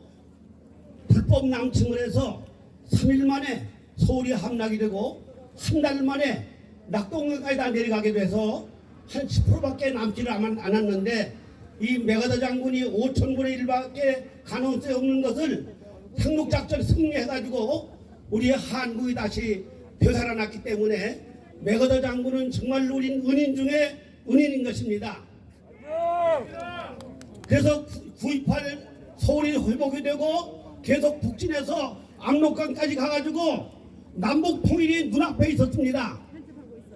불법 남침을 해서 3일 만에 서울이 함락이 되고 한 달 만에 낙동강까지 다 내려가게 돼서 한 10%밖에 남지를 않았는데 이 메가더 장군이 5,000분의 1밖에 가능성이 없는 것을 상륙작전 승리해가지고 우리 한국이 다시 되살아났기 때문에 메가더 장군은 정말 우리 은인 중에 은인인 것입니다. 그래서 9.28 서울이 회복이 되고 계속 북진해서 압록강까지 가가지고 남북 통일이 눈앞에 있었습니다.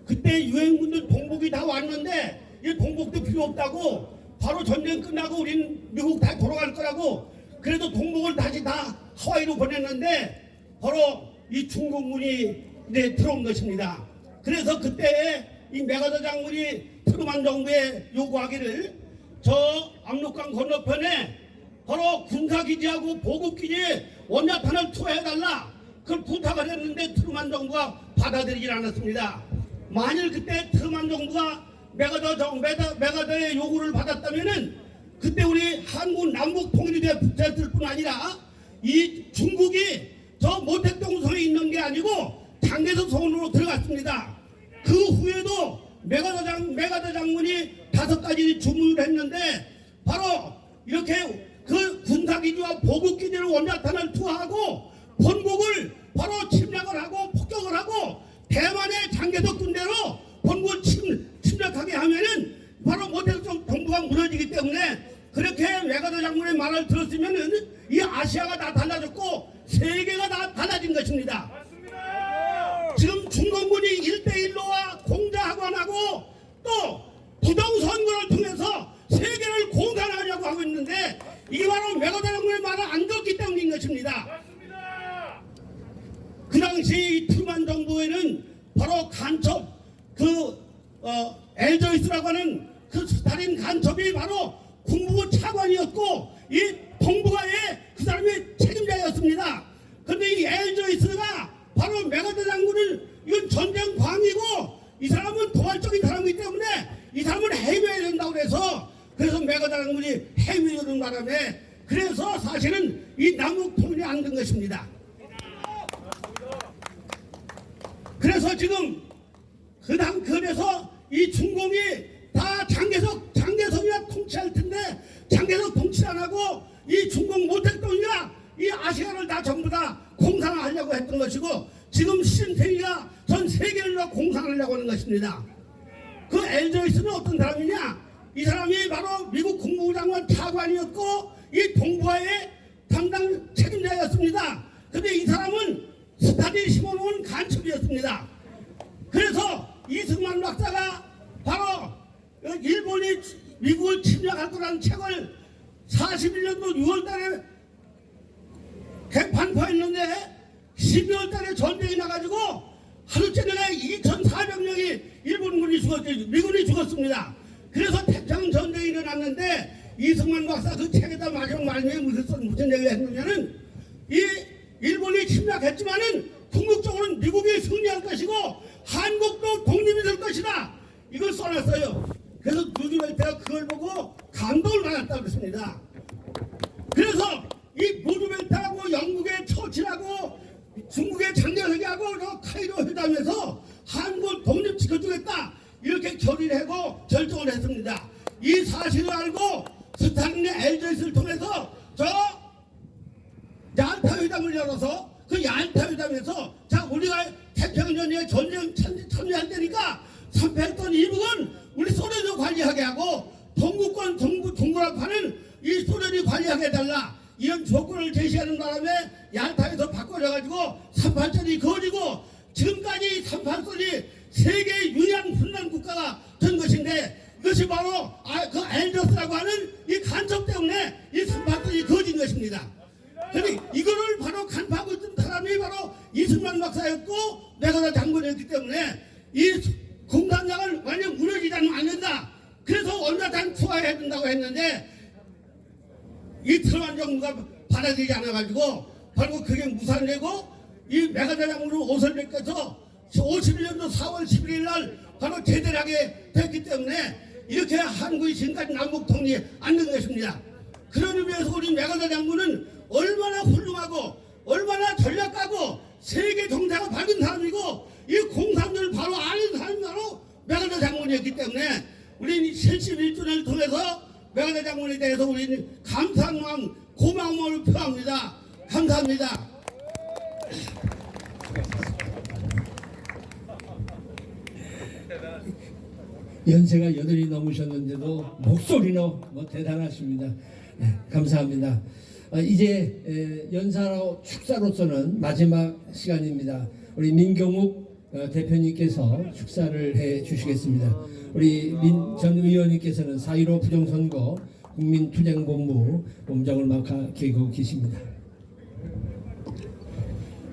그때 유엔군들 동북이 다 왔는데 이 동북도 필요 없다고 바로 전쟁 끝나고 우린 미국 다 돌아갈 거라고 그래도 동북을 다시 다 하와이로 보냈는데 바로 이 중공군이 이제 들어온 것입니다. 그래서 그때 이 메가더 장군이 트루만 정부에 요구하기를 저 압록강 건너편에 바로 군사기지하고 보급기지에 원자탄을 투하해달라 그걸 부탁을 했는데 트루만 정부가 받아들이질 않았습니다. 만일 그때 트루만 정부가 메가더의 요구를 받았다면은 그때 우리 한국 남북 통일이 됐을 뿐 아니라 이 중국이 저 모택동성에 있는 게 아니고 장개석 성으로 들어갔습니다. 그 후에도 메가더 장군이 5가지 주문을 했는데 바로 이렇게 그 군사기지와 보급기지를 원자탄을 투하하고 본국을 바로 침략을 하고 폭격을 하고 대만의 장개석 군대로 본국을 침략하게 하면은 바로 모택동 동북왕 지금 중공군이 1대1로와 공자학원하고 또 부정선거를 통해서 세계를 공산하려고 하고 있는데 이게 바로 메가다랑군의 말을 안 듣기 때문인 것입니다. 그 당시 이 트루만 정부에는 바로 간첩 엘저이스라고 하는 그 스탈린 간첩이 바로 국무부 차관이었고 이 동북아의 그 사람이 책임자였습니다. 그런데 이 엘저이스가 바로 메가더 장군을 이건 전쟁 광이고 이 사람은 도발적인 사람이기 때문에 이 사람을 해외해야 된다고 그래서 메가더 장군이 해외하는 바람에 그래서 사실은 이 남북 통일이 안 된 것입니다. 그래서 지금 그래서 이 중공이 다 장개석이나 통치할 텐데 장개석 통치 안 하고 이 중공 못했더니가 이 아시아를 다 전부 다 공산화하려고 했던 것이고 지금 시진핑이가 전 세계를 다 공산하려고 하는 것입니다. 그 엘저이스는 어떤 사람이냐? 이 사람이 바로 미국 국무부 장관 차관이었고 이 동북아의 담당 책임자였습니다. 그런데 이 사람은 스탈린이 심어놓은 간첩이었습니다. 그래서 이승만 박사가 바로 일본이 미국을 침략할 거라는 책을 41년도 6월달에 개판파했는데 12월달에 전쟁이 나가지고 하루째 내내 2,400명이 일본군이 죽었죠. 미군이 죽었습니다. 그래서 태평 전쟁이 일어났는데 이승만 박사 그 책에다 마지막 말미에 무슨 얘기를 했느냐는 이 일본이 침략했지만은 궁극적으로는 미국이 승리할 것이고 한국도 독립이 될 것이다. 이걸 써놨어요. 그래서 루즈벨트가 그걸 보고 감동을 받았다고 그랬습니다. 그래서 이 루즈벨트하고 영국의 처칠하고 중국의 장려회계하고 카이로 회담에서 한국 독립 지켜주겠다. 이렇게 결의를 하고 결정을 했습니다. 이 사실을 알고 스탈린의 엘저이스를 통해서 저 얄타 회담을 열어서 그 얄타 회담에서 자 우리가 태평양전에 전쟁 참여할 때니까 참패했던 이북은 우리 소련이 관리하게 하고 동구권 동구라파는 이 소련이 관리하게 해달라 이런 조건을 제시하는 바람에 얄타에서 바꿔져가지고 38선이 그어지고 지금까지 38선이 세계 유일한 분단 국가가 된 것인데 이것이 바로 그 엘저스라고 하는 이 간첩 때문에 이 38선이 그어진 것입니다. 그런데 이거를 바로 간파하고 있던 사람이 바로 이승만 박사였고 메가더 장군이었기 때문에 이 공산당을 완전 무너지지 않으면 안 된다. 그래서 원자탄 투하해야 된다고 했는데 이 트루만 정부가 받아들이지 않아가지고 바로 그게 무산되고 이 메가더 장군을 옷을 벗겨서 51년도 4월 11일 날 바로 제대하게 됐기 때문에 이렇게 한국이 지금까지 남북 통일이 안 된 것입니다. 그런 의미에서 우리 메가더 장군은 얼마나 훌륭하고 얼마나 전략가고 세계 정세가 밝은 사람이고 이 공산주의를 바로 아는 사람이 바로 메가더 장군이었기 때문에 우리 71주년을 통해서 메가더 장군에 대해서 우리는 감사한 고마움을 표합니다. 감사합니다. 연세가 8이 넘으셨는데도 목소리는 뭐 대단하십니다. 네, 감사합니다. 이제 연사로 축사로서는 마지막 시간입니다. 우리 민경욱 대표님께서 축사를 해 주시겠습니다. 우리 민 전 의원님께서는 4.15 부정선거 국민투쟁본부 본부장을 맡고 계십니다.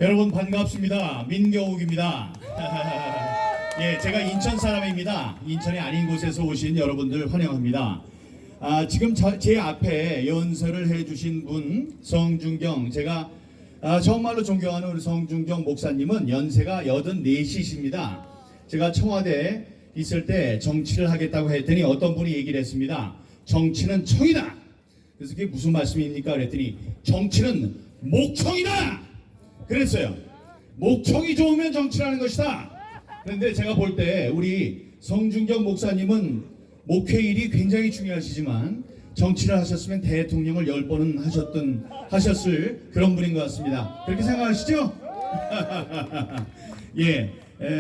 여러분 반갑습니다. 민경욱입니다. 예, 제가 인천 사람입니다. 인천이 아닌 곳에서 오신 여러분들 환영합니다. 지금 제 앞에 연설을 해주신 분 성준경, 제가 정말로 존경하는 우리 성준경 목사님은 연세가 84이십니다. 제가 청와대에 있을 때 정치를 하겠다고 했더니 어떤 분이 얘기를 했습니다. 정치는 청이다. 그래서 그게 무슨 말씀입니까? 그랬더니 정치는 목청이다. 그랬어요. 목청이 좋으면 정치라는 것이다. 그런데 제가 볼 때 우리 성준경 목사님은 목회일이 굉장히 중요하시지만 정치를 하셨으면 대통령을 10번은 하셨을 그런 분인 것 같습니다. 그렇게 생각하시죠? 예,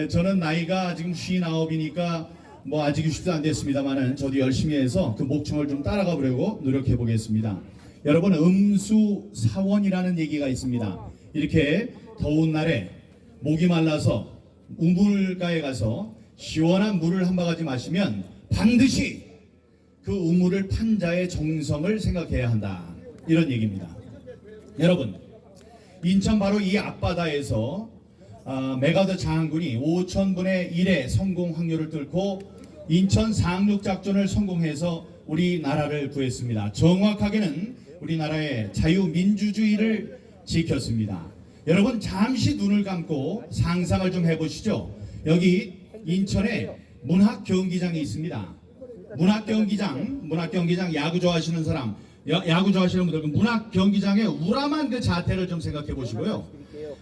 저는 나이가 지금 59이니까 뭐 아직 60도 안 됐습니다만은 저도 열심히 해서 그 목청을 좀 따라가 보려고 노력해 보겠습니다. 여러분 음수사원이라는 얘기가 있습니다. 이렇게 더운 날에 목이 말라서 우물가에 가서 시원한 물을 한 바가지 마시면 반드시 그 우물을 판 자의 정성을 생각해야 한다. 이런 얘기입니다. 여러분, 인천 바로 이 앞바다에서 메가더 장군이 5,000분의 1의 성공 확률을 뚫고 인천 상륙작전을 성공해서 우리나라를 구했습니다. 정확하게는 우리나라의 자유민주주의를 지켰습니다. 여러분, 잠시 눈을 감고 상상을 좀 해보시죠. 여기 인천에 문학경기장이 있습니다. 문학경기장 야구 좋아하시는 사람, 야구 좋아하시는 분들 문학경기장의 우람한 그 자태를 좀 생각해 보시고요.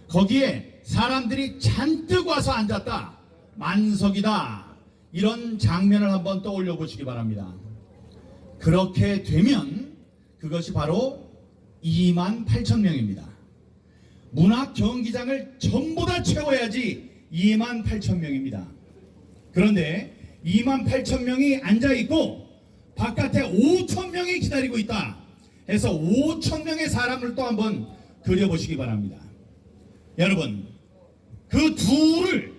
거기에 사람들이 잔뜩 와서 앉았다. 만석이다. 이런 장면을 한번 떠올려 보시기 바랍니다. 그렇게 되면 그것이 바로 28,000명입니다. 문학경기장을 전부 다 채워야지 28,000명입니다. 그런데 28,000명이 앉아있고 바깥에 5,000명이 기다리고 있다 해서 5,000명의 사람을 또 한번 그려보시기 바랍니다. 여러분, 그 둘을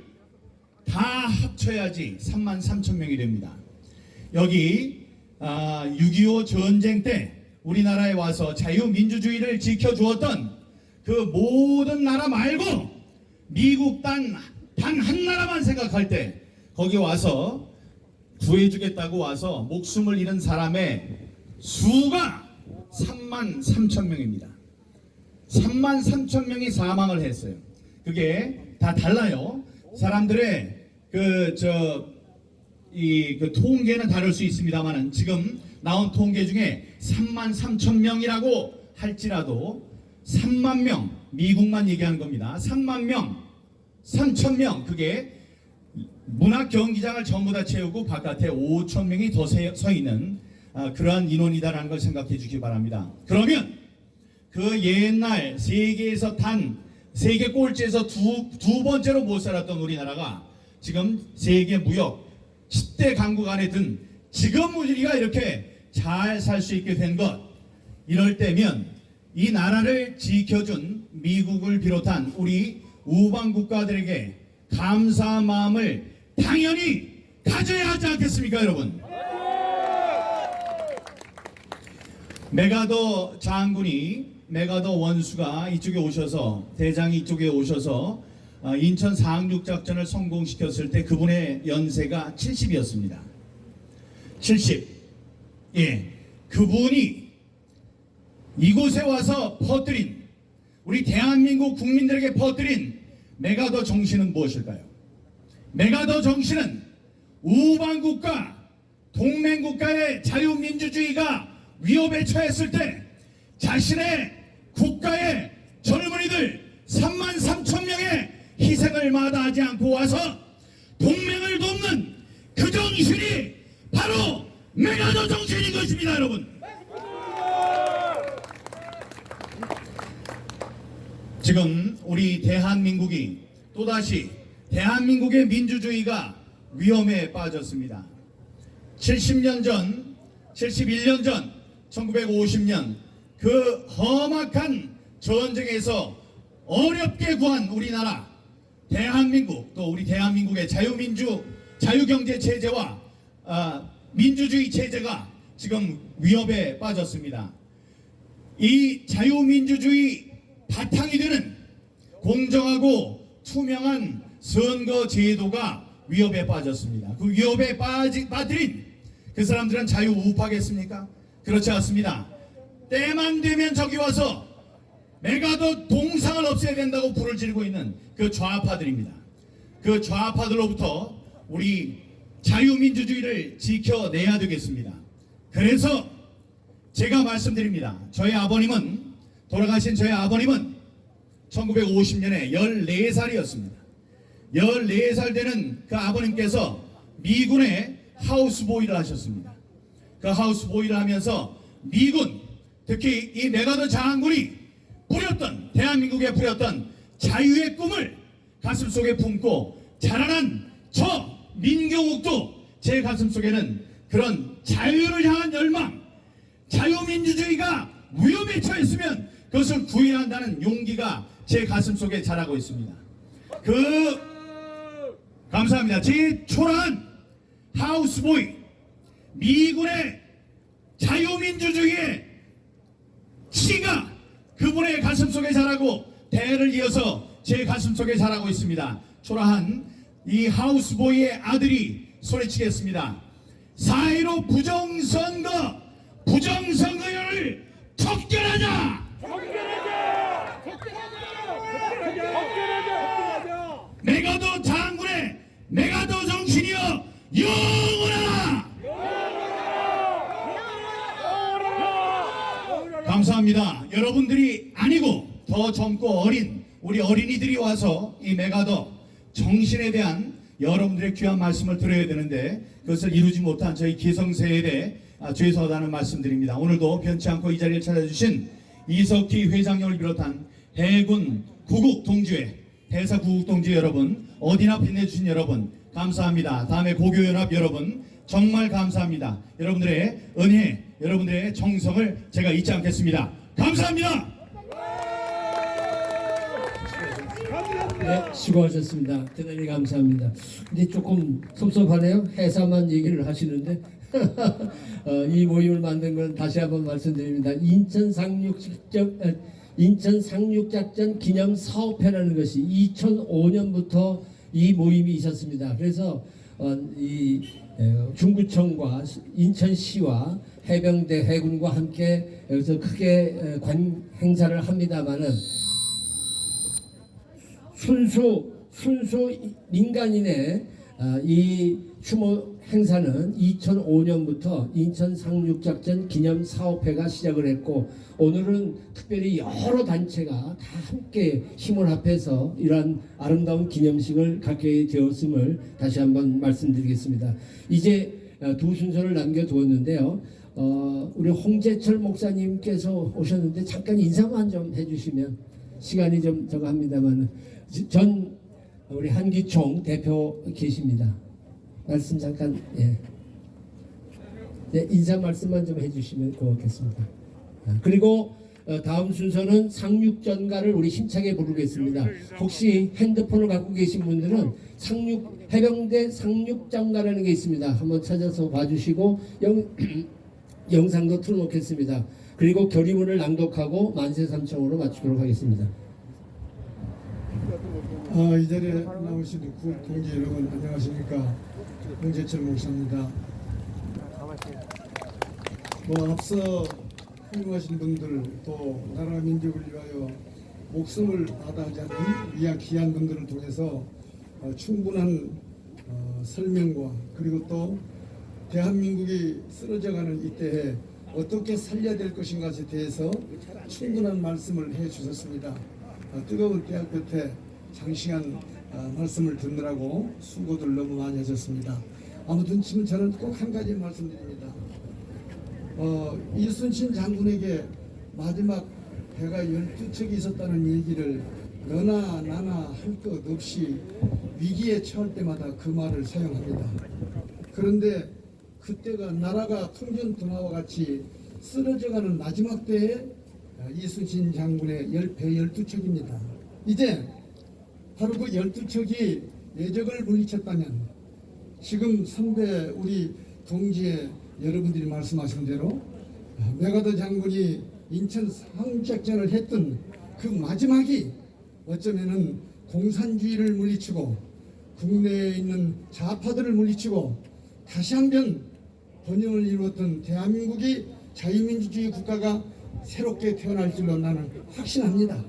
다 합쳐야지 33,000명이 됩니다. 여기 6.25 전쟁 때 우리나라에 와서 자유민주주의를 지켜주었던 그 모든 나라 말고 미국 단 한 나라만 생각할 때 거기 와서 구해주겠다고 와서 목숨을 잃은 사람의 수가 33,000명입니다. 33,000명이 사망을 했어요. 그게 다 달라요. 사람들의 그 통계는 다를 수 있습니다만은 지금 나온 통계 중에 33,000명이라고 할지라도 3만 명, 미국만 얘기하는 겁니다. 3만 명, 3,000명, 그게 문학 경기장을 전부 다 채우고 바깥에 5,000명이 더 서 있는 그러한 인원이다라는 걸 생각해 주시기 바랍니다. 그러면 그 옛날 세계에서 세계 꼴찌에서 두 번째로 못 살았던 우리나라가 지금 세계 무역 10대 강국 안에 든 지금 우리가 이렇게 잘 살 수 있게 된 것, 이럴 때면 이 나라를 지켜준 미국을 비롯한 우리 우방 국가들에게 감사한 마음을 당연히 가져야 하지 않겠습니까, 여러분? 메가더 장군이, 메가더 원수가 이쪽에 오셔서, 대장이 이쪽에 오셔서 인천 상륙작전을 성공시켰을 때 그분의 연세가 70이었습니다. 70. 예, 그분이 이곳에 와서 퍼뜨린, 우리 대한민국 국민들에게 퍼뜨린 메가더 정신은 무엇일까요? 메가더 정신은 우방국가, 동맹국가의 자유민주주의가 위협에 처했을 때 자신의 국가의 젊은이들 33,000명의 희생을 마다하지 않고 와서 동맹을 돕는 그 정신이 바로 메가더 정신인 것입니다, 여러분. 지금 우리 대한민국이 또다시 대한민국의 민주주의가 위험에 빠졌습니다. 70년 전, 71년 전, 1950년 그 험악한 전쟁에서 어렵게 구한 우리나라 대한민국, 또 우리 대한민국의 자유경제 체제와 민주주의 체제가 지금 위협에 빠졌습니다. 이 자유민주주의 바탕이 되는 공정하고 투명한 선거 제도가 위협에 빠졌습니다. 그 위협에 빠뜨린 그 사람들은 자유우파겠습니까? 그렇지 않습니다. 때만 되면 저기 와서 메가더 동상을 없애야 된다고 불을 지르고 있는 그 좌파들입니다. 그 좌파들로부터 우리 자유민주주의를 지켜내야 되겠습니다. 그래서 제가 말씀드립니다. 돌아가신 저희 아버님은 1950년에 14살이었습니다. 14살 되는 그 아버님께서 미군의 하우스보이를 하셨습니다. 그 하우스보이를 하면서 미군, 특히 이 메가더 장군이 대한민국에 뿌렸던 자유의 꿈을 가슴속에 품고 자라난 저 민경욱도 제 가슴속에는 그런 자유를 향한 열망, 자유민주주의가 위험에 처했으면 그것을 구해야 한다는 용기가 제 가슴속에 자라고 있습니다. 그 감사합니다. 제 초라한 하우스보이, 미군의 자유민주주의의 치가 그분의 가슴 속에 자라고 대를 이어서 제 가슴 속에 자라고 있습니다. 초라한 이 하우스보이의 아들이 소리치겠습니다. 4.15 부정선거를 척결하자! 메가더 장군의 메가더 정신이여 영원하라! 감사합니다. 여러분들이 아니고 더 젊고 어린 우리 어린이들이 와서 이 메가더 정신에 대한 여러분들의 귀한 말씀을 들어야 되는데 그것을 이루지 못한 저희 기성세대에 죄송하다는 말씀드립니다. 오늘도 변치 않고 이 자리를 찾아주신 이석희 회장님을 비롯한 해군 구국 동지회, 대사 구국 동지 여러분, 어디나 빛내주신 여러분 감사합니다. 다음에 고교연합 여러분 정말 감사합니다. 여러분들의 은혜, 여러분들의 정성을 제가 잊지 않겠습니다. 감사합니다. 네, 수고하셨습니다. 대단히 감사합니다. 이제 조금 섭섭하네요. 해사만 얘기를 하시는데 이 모임을 만든 건 다시 한번 말씀드립니다. 인천 상륙작전 기념 사업회라는 것이 2005년부터 이 모임이 있었습니다. 그래서 이 중구청과 인천시와 해병대 해군과 함께 여기서 크게 행사를 합니다마는 순수 민간인의 이 추모 행사는 2005년부터 인천 상륙작전 기념사업회가 시작을 했고 오늘은 특별히 여러 단체가 다 함께 힘을 합해서 이러한 아름다운 기념식을 갖게 되었음을 다시 한번 말씀드리겠습니다. 이제 두 순서를 남겨두었는데요. 우리 홍재철 목사님께서 오셨는데 잠깐 인사만 좀 해주시면 시간이 좀 저거 합니다만 전 우리 한기총 대표 계십니다. 말씀 잠깐 네, 인사 말씀만 좀 해주시면 고맙겠습니다. 그리고 다음 순서는 상륙전가를 우리 힘차게 부르겠습니다. 혹시 핸드폰을 갖고 계신 분들은 해병대 상륙전가라는 게 있습니다. 한번 찾아서 봐주시고 영상도 틀어놓겠습니다. 그리고 결의문을 낭독하고 만세삼창으로 마치도록 하겠습니다. 이 자리에 나오신 동지 여러분 안녕하십니까? 홍재철 목사입니다. 앞서 훌륭하신 분들 또 나라 민족을 위하여 목숨을 바다하지 않는 귀한 분들을 통해서 충분한 설명과 그리고 또 대한민국이 쓰러져가는 이때에 어떻게 살려야 될 것인가에 대해서 충분한 말씀을 해주셨습니다. 뜨거운 대학 끝에 장시간 말씀을 듣느라고 수고들 너무 많이 하셨습니다. 아무튼 지금 저는 꼭 한 가지 말씀드립니다. 이순신 장군에게 마지막 배가 12척이 있었다는 얘기를 너나 나나 할 것 없이 위기에 처할 때마다 그 말을 사용합니다. 그런데 그때가 나라가 통전등화와 같이 쓰러져가는 마지막 때에 이순신 장군의 배 12척입니다. 이제 바로 그 12척이 예적을 물리쳤다면 지금 선배 우리 동지의 여러분들이 말씀하신 대로 메가더 장군이 인천 상륙작전을 했던 그 마지막이 어쩌면은 공산주의를 물리치고 국내에 있는 좌파들을 물리치고 다시 한번 번영을 이루었던 대한민국이 자유민주주의 국가가 새롭게 태어날 줄로 나는 확신합니다.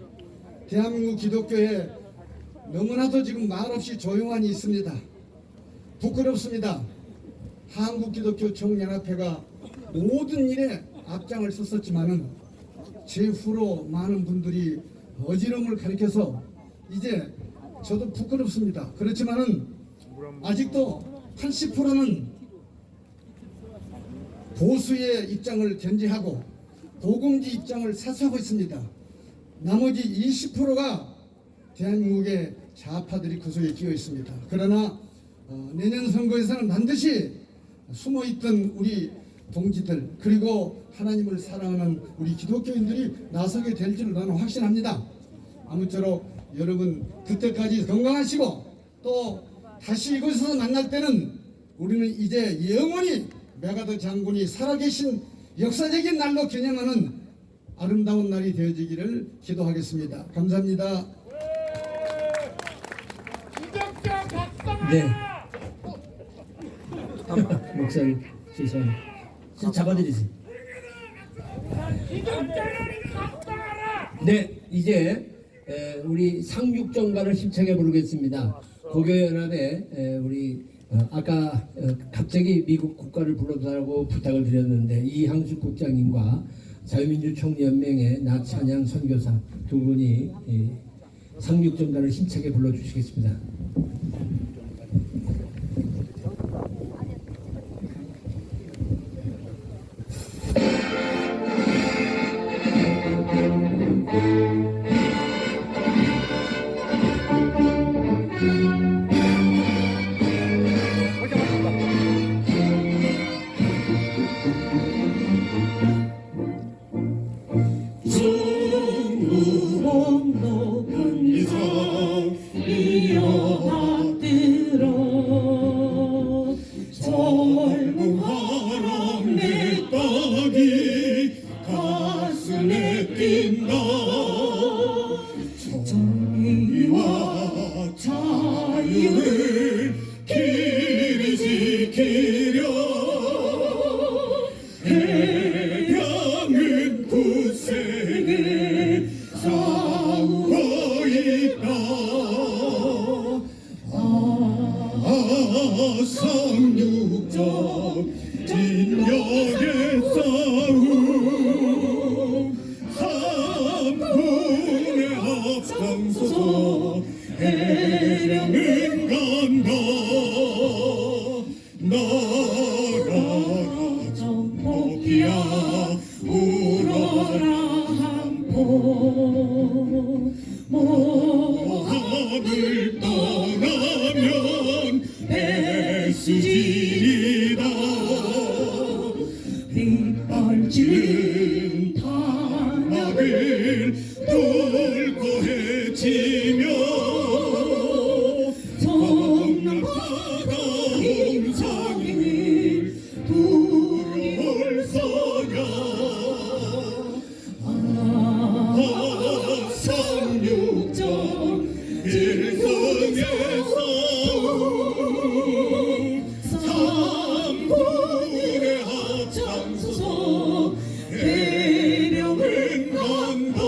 대한민국 기독교에 너무나도 지금 말없이 조용한이 있습니다. 부끄럽습니다. 한국기독교 총연합회가 모든 일에 앞장을 섰었지만은 제 후로 많은 분들이 어지러움을 가리켜서 이제 저도 부끄럽습니다. 그렇지만은 아직도 80%는 보수의 입장을 견지하고 도공지 입장을 사수하고 있습니다. 나머지 20%가 대한민국의 좌파들이 그 속에 끼어 있습니다. 그러나 내년 선거에서는 반드시 숨어있던 우리 동지들 그리고 하나님을 사랑하는 우리 기독교인들이 나서게 될 줄 나는 확신합니다. 아무쪼록 여러분 그때까지 건강하시고 또 다시 이곳에서 만날 때는 우리는 이제 영원히 메가더 장군이 살아계신 역사적인 날로 기념하는 아름다운 날이 되어지기를 기도하겠습니다. 감사합니다. 네. 목사님 죄송해요. 좀 잡아드리세요. 네, 이제 우리 상륙정가를 힘차게 부르겠습니다. 고교연합에 우리 아까 갑자기 미국 국가를 불러달라고 부탁을 드렸는데 이항숙 국장님과 자유민주총연맹의 나찬양 선교사 두 분이 상륙정가를 힘차게 불러주시겠습니다. 높은 성 이어받들어 젊은 바람 내 떡이 가슴에 뛴다 정의와 자유를 길이 지키려 해병은 굳세게 싸우고 있다 성육적 진역의 싸움 삼군의 앞장서서 해령은 간다 나라 정복이야 울어라 한포 모함을 떠나면 배수진이다 빗발치는 탄약을 뚫고 헤치며 성남 바다 홍상을 둘러서야 성육정 일성의 싸움 삼군의 앞장서서 해령은 간다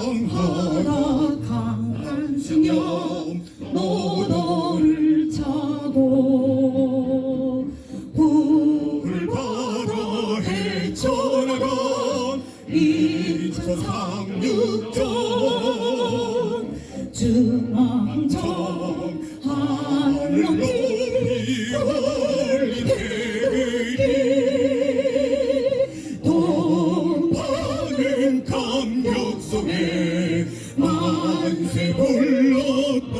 정하라 강한 수념 노도를 차고 불 받아 헤쳐나간 인천 상륙정 중앙정 하늘 높이 올린 태극기 동파는 감격 속에 만세 불렀다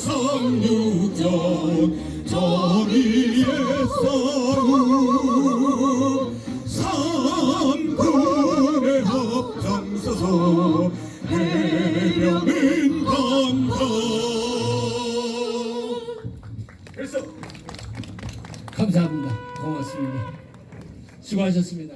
상륙정 정의의 싸움 삼군의 앞장서서 해령은 간다 감사합니다. 고맙습니다. 수고하셨습니다.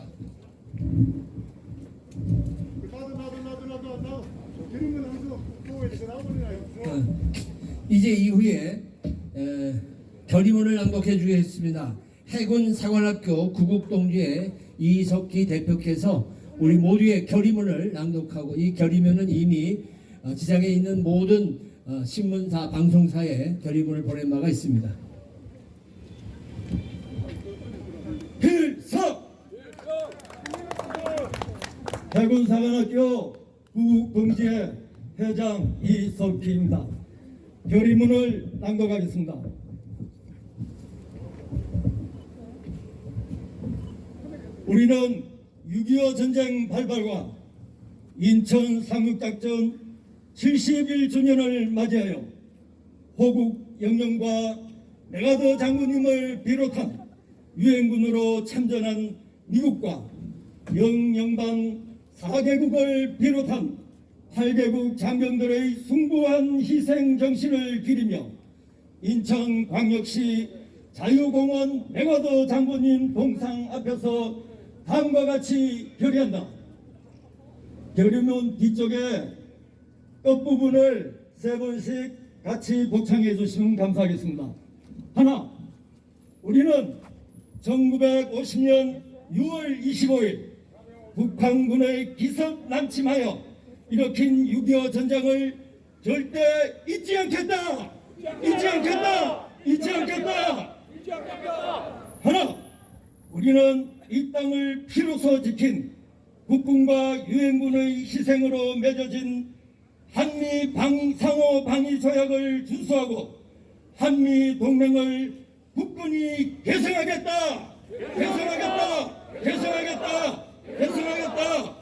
이제 이후에 결의문을 낭독해 주겠습니다. 해군 사관학교 구국동지회 이석기 대표께서 우리 모두의 결의문을 낭독하고 이 결의문은 이미 지상에 있는 모든 신문사, 방송사에 결의문을 보낸 바가 있습니다. 필석! 해군사관학교 구국동지회 회장 이석기입니다. 결의문을 낭독하겠습니다. 우리는 6.25 전쟁 발발과 인천 상륙작전 71주년을 맞이하여 호국 영령과 메가더 장군님을 비롯한 유엔군으로 참전한 미국과 영연방 4개국을 비롯한 8개국 장병들의 숭고한 희생 정신을 기리며 인천광역시 자유공원 메가더 장군님 동상 앞에서 다음과 같이 결의한다. 결의문 뒤쪽에 끝부분을 3번씩 같이 복창해 주시면 감사하겠습니다. 하나, 우리는 1950년 6월 25일 북한군의 기습난침하여 일으킨 6.25 전쟁을 절대 잊지 않겠다. 잊지 않겠다. 잊지 않겠다. 하나, 우리는 이 땅을 피로서 지킨 국군과 유엔군의 희생으로 맺어진 한미 상호 방위 조약을 준수하고 한미 동맹을 국군이 개성하겠다. 개성하겠다. 개성하겠다. 개성하겠다.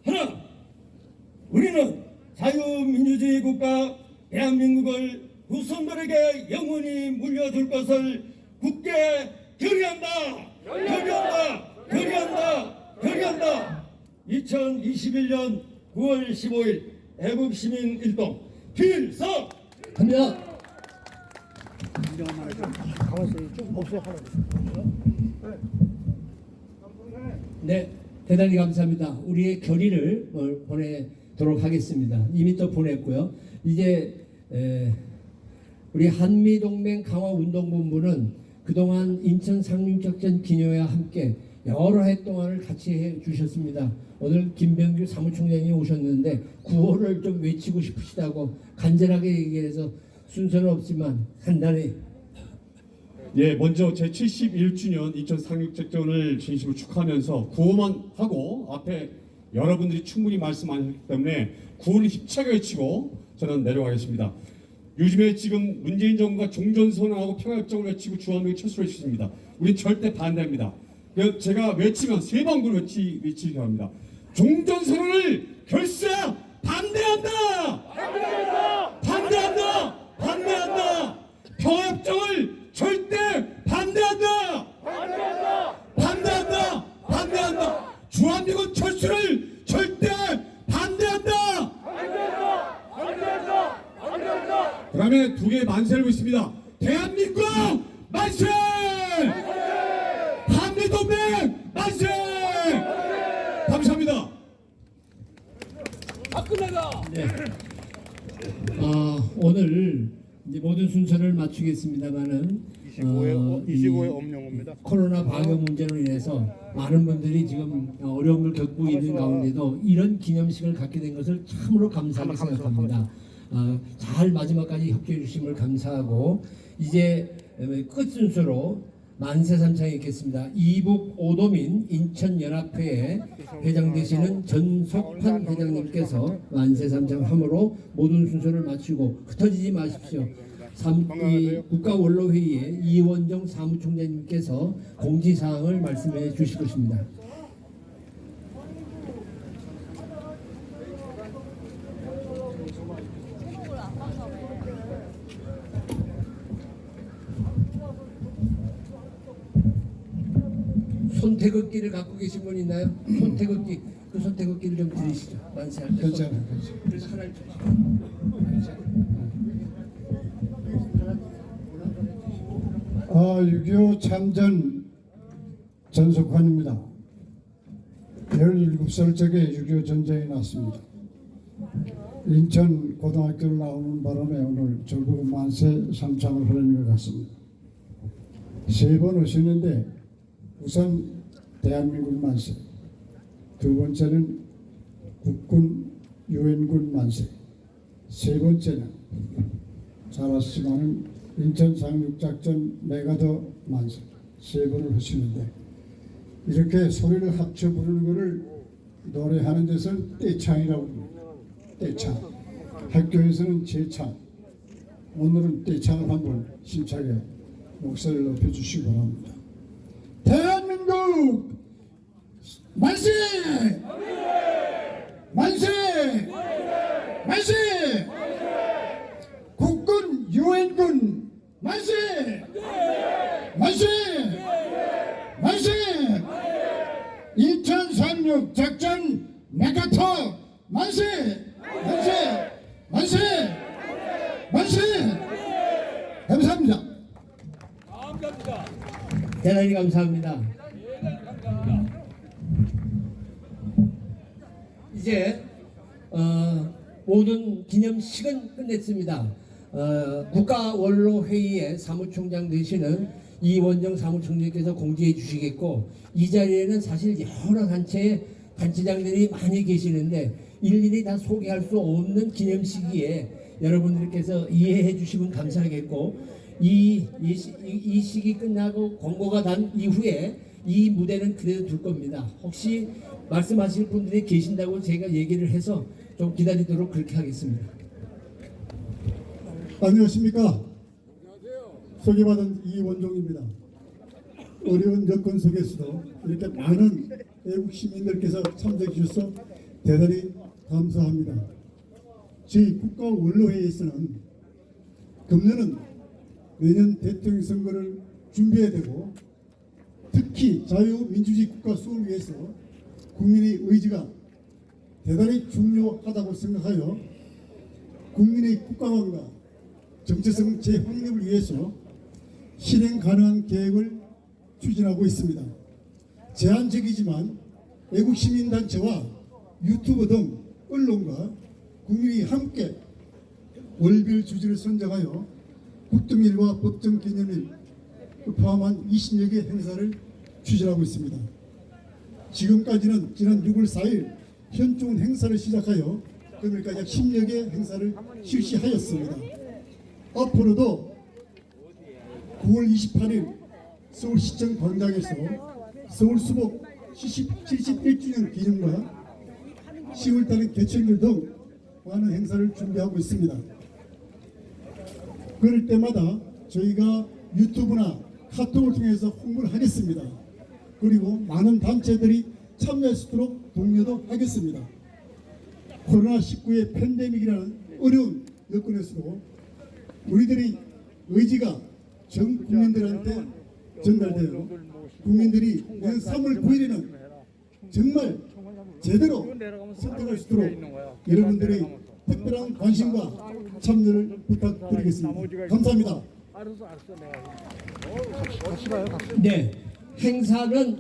하나, 우리는 자유민주주의 국가 대한민국을 후손들에게 영원히 물려줄 것을 굳게 결의한다. 결의한다. 결의한다. 결의한다. 2021년 9월 15일 애국시민 일동 필석 합니다. 네, 대단히 감사합니다. 우리의 결의를 보내도록 하겠습니다. 이미 또 보냈고요. 이제 우리 한미동맹 강화운동본부는 그동안 인천 상륙작전 기념회와 함께 여러 해 동안을 같이 해주셨습니다. 오늘 김병규 사무총장이 오셨는데 구호를 좀 외치고 싶으시다고 간절하게 얘기해서 순서는 없지만 간단히. 예, 먼저 제 71주년 인천 상륙작전을 진심으로 축하하면서 구호만 하고 앞에 여러분들이 충분히 말씀하셨기 때문에 구호를 힘차게 외치고 저는 내려가겠습니다. 요즘에 지금 문재인 정부가 종전선언하고 평화협정을 외치고 주한미군 철수를 해주십니다. 우리 절대 반대합니다. 제가 외치면 3번 외치기 바랍니다. 종전선언을 결사 반대한다! 반대한다! 반대한다! 반대한다! 평화협정을 절대 반대한다! 반대한다! 반대한다! 반대한다! 주한미군 철수를 절대 반대한다! 반대한다! 반대한다! 반대한다! 그 다음에 2개의 만세를 있습니다. 대한민국 만세! 한미동맹 만세! 감사합니다. 네. 오늘 이제 모든 순서를 맞추겠습니다만은 25회 엄영호입니다. 코로나 방역 문제로 인해서 많은 분들이 지금 어려움을 겪고 있는 가운데도 이런 기념식을 갖게 된 것을 참으로 감사하게 생각합니다. 잘 마지막까지 협조해 주심을 감사하고 이제 끝 순서로 만세삼창이 있겠습니다. 이북 오도민 인천연합회에 회장되시는 전석환 회장님께서 만세삼창함으로 모든 순서를 마치고 흩어지지 마십시오. 국가원로회의에 이원정 사무총장님께서 공지사항을 말씀해 주실 것입니다. 손태극기를 갖고 계신 분 있나요? 손태극기, 그 손태극기를 좀 드리시죠. 만세할 때. 괜찮아요. 그래서 하나를 주시죠. 6.25 참전 전석환입니다. 17살 적에 6.25 전쟁이 났습니다. 인천 고등학교를 나오는 바람에 오늘 결국 만세 삼창을 하려는 것 같습니다. 3번 오시는데 우선 대한민국 만세, 2번째는 국군 유엔군 만세, 3번째는 잘 아시지만은 인천 상륙작전 메가더 만세 3번을 하시는데 이렇게 소리를 합쳐 부르는 것을 노래하는 데서는 떼창이라고 합니다. 떼창. 학교에서는 제창. 오늘은 떼창을 한번 심차게 목소리를 높여주시기 바랍니다. 대한민국 만세! 만세! 만세! 국군 유엔군 만세! 만세! 만세! 2036 작전 메가터 만세! 만세! 만세! 만세! 감사합니다. 대단히 감사합니다. 이제 모든 기념식은 끝냈습니다. 국가원로회의의 사무총장 되시는 이원정 사무총장께서 공지해 주시겠고, 이 자리에는 사실 여러 단체의 단체장들이 많이 계시는데 일일이 다 소개할 수 없는 기념식이에 여러분들께서 이해해 주시면 감사하겠고, 이 시기 끝나고 권고가 난 이후에 이 무대는 그대로 둘 겁니다. 혹시 말씀하실 분들이 계신다고 제가 얘기를 해서 좀 기다리도록 그렇게 하겠습니다. 안녕하십니까. 소개받은 이원종입니다. 어려운 여건 속에서도 이렇게 많은 애국 시민들께서 참석해 주셔서 대단히 감사합니다. 저희 국가원로회의에서는 금년은 내년 대통령 선거를 준비해야 되고, 특히 자유민주주의 국가 수호를 위해서 국민의 의지가 대단히 중요하다고 생각하여 국민의 국가관과 정체성 재확립을 위해서 실행 가능한 계획을 추진하고 있습니다. 제한적이지만 애국시민단체와 유튜브 등 언론과 국민이 함께 월별 주제를 선정하여 국정일과 법정 기념일 포함한 20여 개 행사를 추진하고 있습니다. 지금까지는 지난 6월 4일 현충원 행사를 시작하여 금일까지 약 10여 개 행사를 실시하였습니다. 앞으로도 9월 28일 서울시청 광장에서 서울수복 71주년 기념과 10월달의 개천절 등 많은 행사를 준비하고 있습니다. 그럴 때마다 저희가 유튜브나 카톡을 통해서 홍보를 하겠습니다. 그리고 많은 단체들이 참여할 수 있도록 독려도 하겠습니다. 코로나19의 팬데믹이라는 어려운 여건에서도 우리들의 의지가 전 국민들한테 전달되어 국민들이 내년 3월 9일에는 정말 제대로 선택할 수 있도록 여러분들의 특별한 관심과 참여를 부탁드리겠습니다. 감사합니다. 네, 행사는